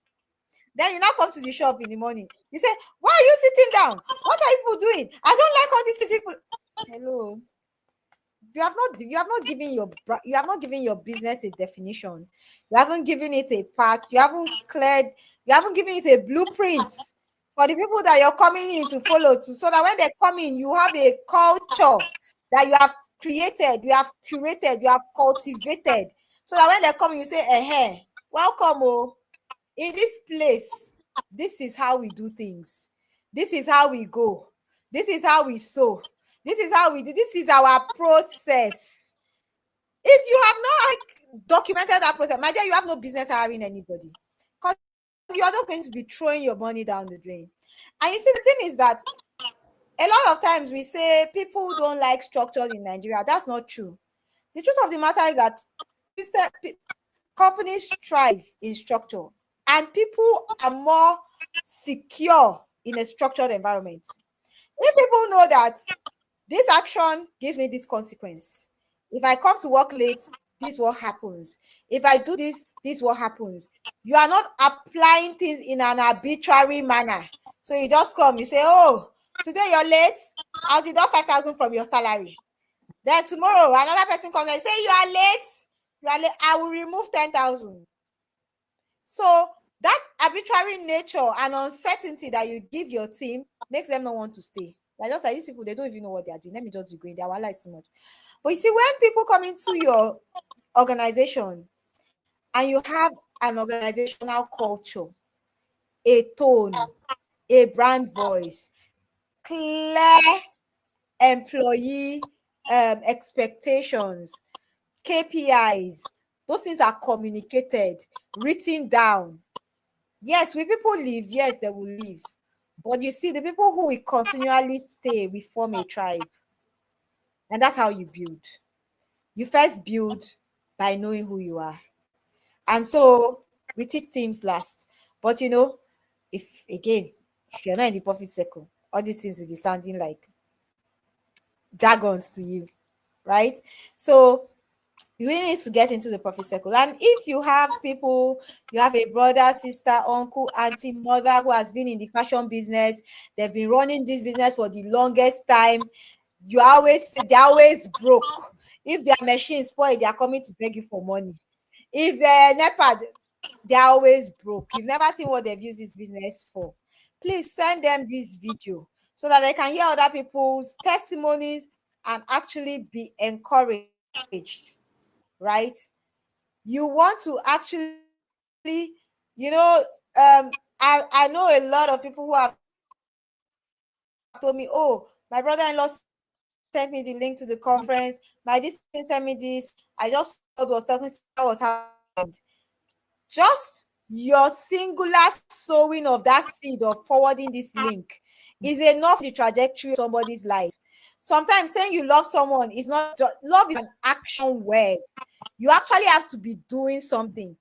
Then you now come to the shop in the morning. You say, why are you sitting down? What are people doing? I don't like all these people. Hello. You have not given your business a definition. You haven't given it a path. You haven't given it a blueprint for the people that you're coming in to follow to, so that when they come in, you have a culture that you have created, you have curated, you have cultivated, so that when they come in, you say, welcome, oh, in this place, this is how we do things. This is how we go. This is how we sew. This is how we do. This is our process. If you have not documented that process, my dear, you have no business hiring anybody, because you are not going to be throwing your money down the drain. And you see, the thing is that a lot of times we say people don't like structures in Nigeria. That's not true. The truth of the matter is that companies thrive in structure, and people are more secure in a structured environment. If people know that this action gives me this consequence, if I come to work late, this is what happens. If I do this, this is what happens. You are not applying things in an arbitrary manner. So you just come, you say, oh, today you're late, I'll deduct 5,000 from your salary. Then tomorrow, another person comes and say, you are late, I will remove 10,000. So that arbitrary nature and uncertainty that you give your team makes them not want to stay. Like just like these people, they don't even know what they are doing. Let me just be going. Their wallet is too much. But you see, when people come into your organization and you have an organizational culture, a tone, a brand voice, clear employee expectations, KPIs, those things are communicated, written down. Yes, will people leave? Yes, they will leave. But you see, the people who will continually stay, we form a tribe. And that's how you build. You first build by knowing who you are. And so we teach teams last. But if you're not in the profit circle, all these things will be sounding like jargons to you, right? So you really need to get into the profit circle. And if you have people, you have a brother, sister, uncle, auntie, mother who has been in the fashion business, they've been running this business for the longest time, they're always broke. If their machine spoiled, they are coming to beg you for money. If they're NEPA, they're always broke. You've never seen what they've used this business for. Please send them this video so that they can hear other people's testimonies and actually be encouraged. Right? You want to actually, I know a lot of people who have told me, oh, my brother-in-law sent me the link to the conference, my this sent me this, I just was talking to what happened. Just your singular sowing of that seed of forwarding this link is enough for the trajectory of somebody's life. Sometimes saying you love someone is not just, love is an action word. You actually have to be doing something.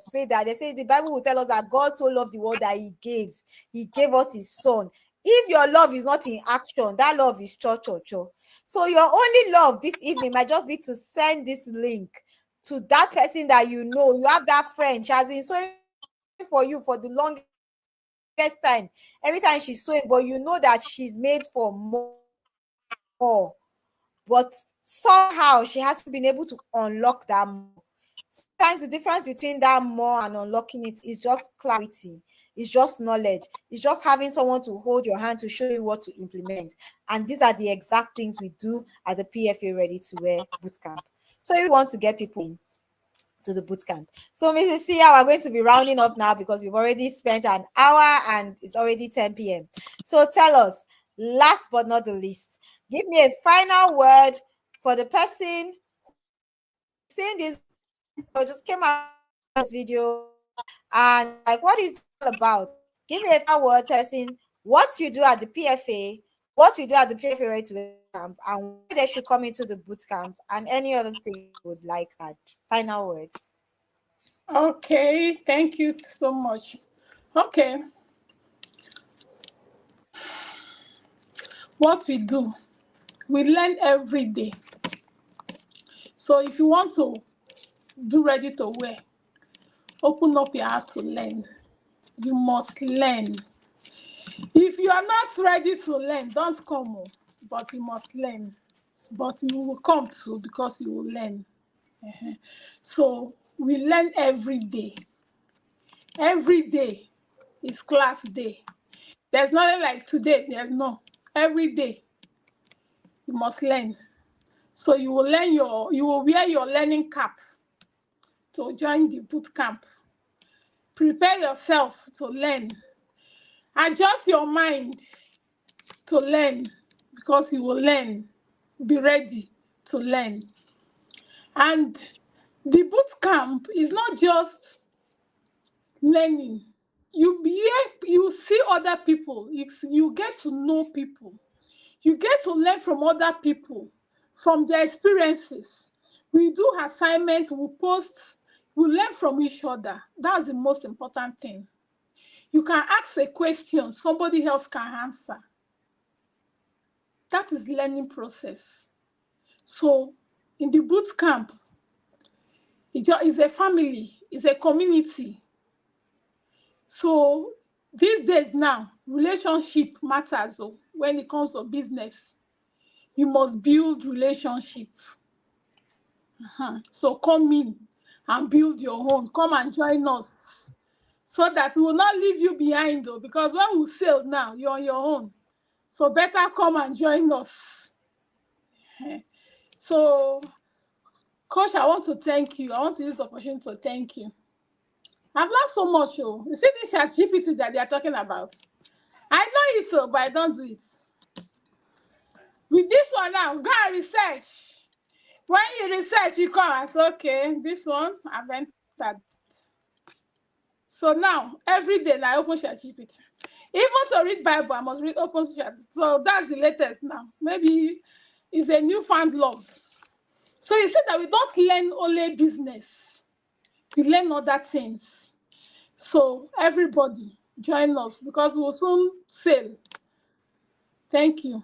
Say that they say the Bible will tell us that God so loved the world that he gave us his son. If your love is not in action, that love is cho. So your only love this evening might just be to send this link to that person that you know. You have that friend, she has been sewing for you for the longest time. Every time she's sewing, but you know that she's made for more. But somehow she hasn't been able to unlock that more. Sometimes the difference between that more and unlocking it is just clarity. It's just knowledge. It's just having someone to hold your hand to show you what to implement. And these are the exact things we do at the PFA Ready to Wear Bootcamp. So if you want to get people in to the bootcamp. So Mrs. Siya, we're going to be rounding up now because we've already spent an hour and it's already 10 p.m. So tell us, last but not the least, Give me a final word for the person seeing this video, just came out this video and like, what is it all about? Give me a final word telling what you do at the PFA, what you do at the PFA right to camp, and why they should come into the boot camp, and any other thing you would like that. Final words. Okay, thank you so much. Okay, what we do, we learn every day. So if you want to do ready to wear, open up your heart to learn. You must learn. If you are not ready to learn, don't come, but you must learn. But you will come too because you will learn. So we learn every day. Every day is class day. There's nothing like today. There's no. Every day you must learn. So you will wear your learning cap to join the boot camp. Prepare yourself to learn. Adjust your mind to learn because you will learn. Be ready to learn. And the boot camp is not just learning. You see other people. You get to know people. You get to learn from other people, from their experiences. We do assignments, we post, we learn from each other. That's the most important thing. You can ask a question, somebody else can answer. That is the learning process. So in the boot camp, it's a family, it's a community. So these days now, relationship matters when it comes to business. You must build relationship. So come in and build your own. Come and join us so that we will not leave you behind though, because when we sail now, you're on your own. So better come and join us. So, Coach, I want to thank you. I want to use the opportunity to thank you. I've learned so much. You see this GPT that they are talking about? I know it, but I don't do it. With this one now, go and research. When you research, you come and say, okay, this one I've entered. So now, every day, I open ChatGPT. Even to read Bible, I must read open Chat. So that's the latest now. Maybe it's a newfound love. So you see that we don't learn only business. We learn other things. So everybody, join us because we'll soon sail. Thank you.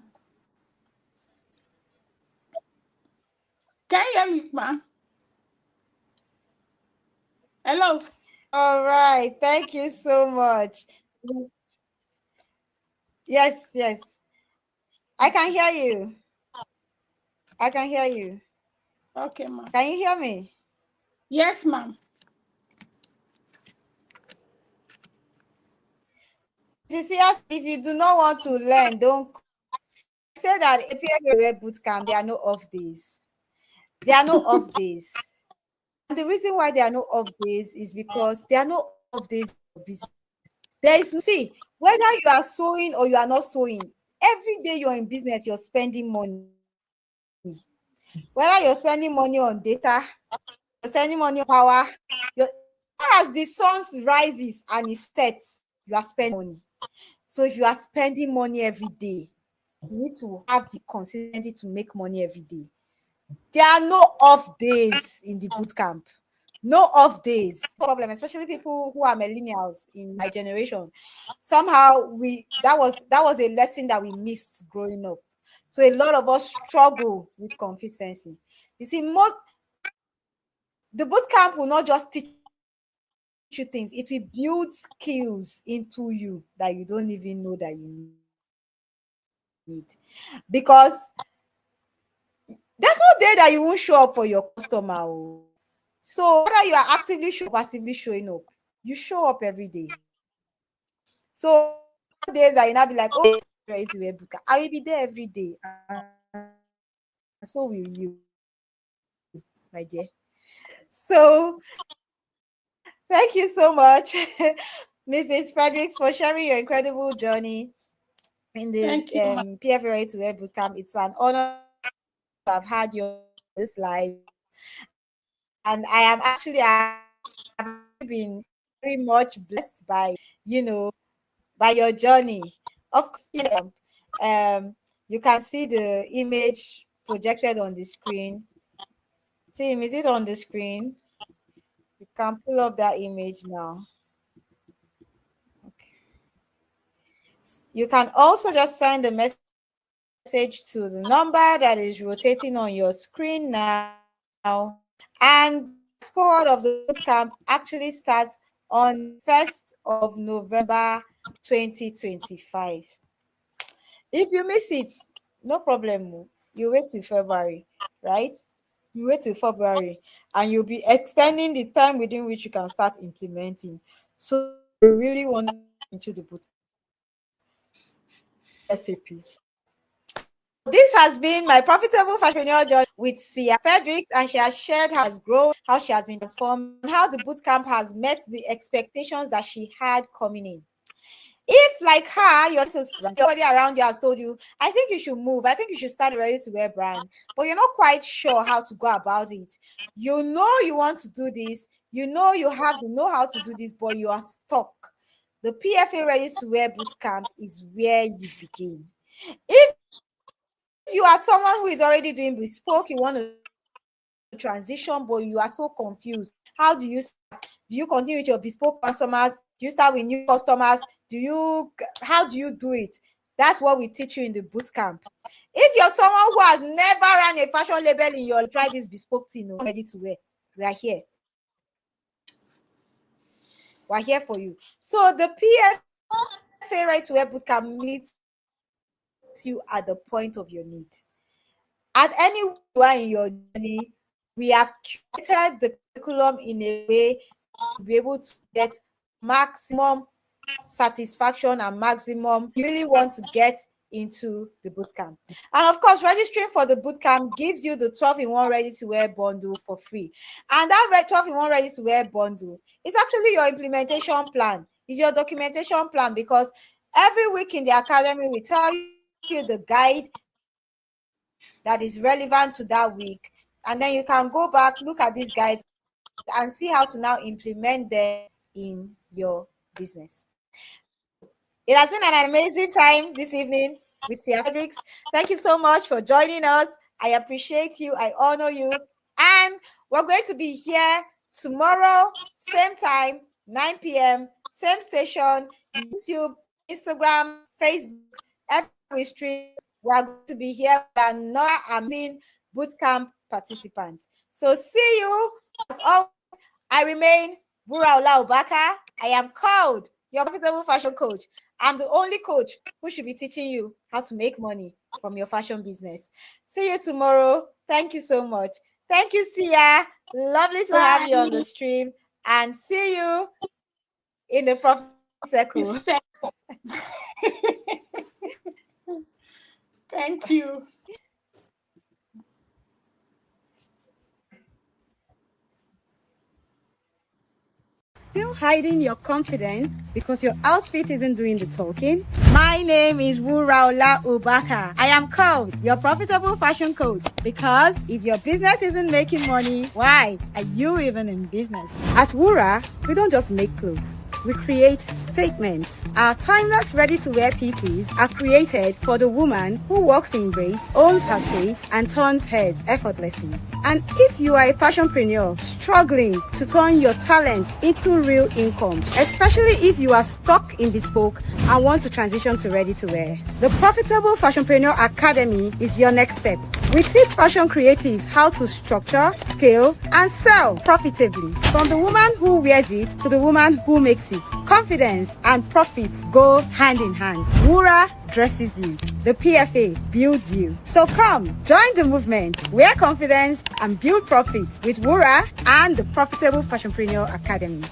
Can you hear me, ma? Hello. All right. Thank you so much. Yes. I can hear you. I can hear you. Okay, ma. Can you hear me? Yes, ma'am. You see, if you do not want to learn, don't say that if you boot camp, there are no off days. There are no off days. And the reason why there are no off days is because there are no off days of business. There is, see, whether you are sewing or you are not sewing, every day you're in business, you're spending money. Whether you're spending money on data, you're spending money on power, as the sun rises and it sets, you are spending money. So if you are spending money every day, you need to have the consistency to make money every day. There are no off days in the boot camp. No off days. Problem, especially people who are millennials in my generation. Somehow that was a lesson that we missed growing up. So a lot of us struggle with consistency. You see, the boot camp will not just teach you things, it will build skills into you that you don't even know that you need. Because there's no day that you won't show up for your customer. So whether you are actively or passively showing up, you show up every day. So days that you now be like, oh, ready to wear bootcamp, I will be there every day. And so will you, my dear. So thank you so much, Mrs. Fredricks, for sharing your incredible journey. in the Thank you, ma. PFA Ready to Wear Bootcamp. It's an honor to have had you on this live. And I've been very much blessed by, by your journey. Of course, you can see the image projected on the screen. Tim, is it on the screen? You can pull up that image now. Okay. You can also just send the message to the number that is rotating on your screen now. And the cohort of the bootcamp actually starts on 1st of November 2025. If you miss it, no problem. You wait till February, right? You wait till February and you'll be extending the time within which you can start implementing. So you really want into the boot SAP. This has been my profitable fashionpreneur journey with Siya Fredricks, and she has shared how she has grown, how she has been transformed, and how the bootcamp has met the expectations that she had coming in. If, like her, somebody around you has told you, I think you should move, I think you should start a ready-to-wear brand, but you're not quite sure how to go about it. You know you want to do this, you know you have the know-how to do this, but you are stuck. The PFA Ready-to-Wear Bootcamp is where you begin. If you are someone who is already doing bespoke, you want to transition, but you are so confused. How do you start? Do you continue with your bespoke customers? Do you start with new customers? How do you do it? That's what we teach you in the bootcamp. If you're someone who has never run a fashion label in your try this bespoke thing, ready to wear, we are here. We're here for you. So the PFA Ready to Wear Bootcamp meets you at the point of your need. At anywhere in your journey, we have created the curriculum in a way to be able to get maximum satisfaction and maximum you really want to get into the bootcamp. And of course, registering for the bootcamp gives you the 12-in-1 ready-to-wear bundle for free. And that 12-in-1 ready-to-wear bundle is actually your implementation plan, is your documentation plan, because every week in the academy, we tell you the guide that is relevant to that week. And then you can go back, look at these guides, and see how to now implement them in your business. It has been an amazing time this evening with Siya Fredricks. Thank you so much for joining us. I appreciate you. I honor you. And we're going to be here tomorrow, same time, 9 p.m., same station, YouTube, Instagram, Facebook, every stream. We're going to be here with another amazing bootcamp participants. So see you. As always, I remain Wuraola Obaka. I am called your profitable fashion coach. I'm the only coach who should be teaching you how to make money from your fashion business. See you tomorrow. Thank you so much. Thank you, Siya. Lovely to have you on the stream. And see you in the profit circle. Thank you. Still hiding your confidence because your outfit isn't doing the talking? My name is Wuraola Obaka. I am called your profitable fashion coach because if your business isn't making money, why are you even in business? At Wura, we don't just make clothes. We create statements. Our timeless ready-to-wear pieces are created for the woman who walks in grace, owns her space, and turns heads effortlessly. And if you are a fashionpreneur struggling to turn your talent into real income, especially if you are stuck in bespoke and want to transition to ready-to-wear, the Profitable Fashionpreneur Academy is your next step. We teach fashion creatives how to structure, scale, and sell profitably. From the woman who wears it to the woman who makes it. Confidence and profits go hand in hand. Wura dresses you. The PFA builds you. So come, join the movement. Wear confidence and build profits with Wura and the Profitable Fashionpreneur Academy.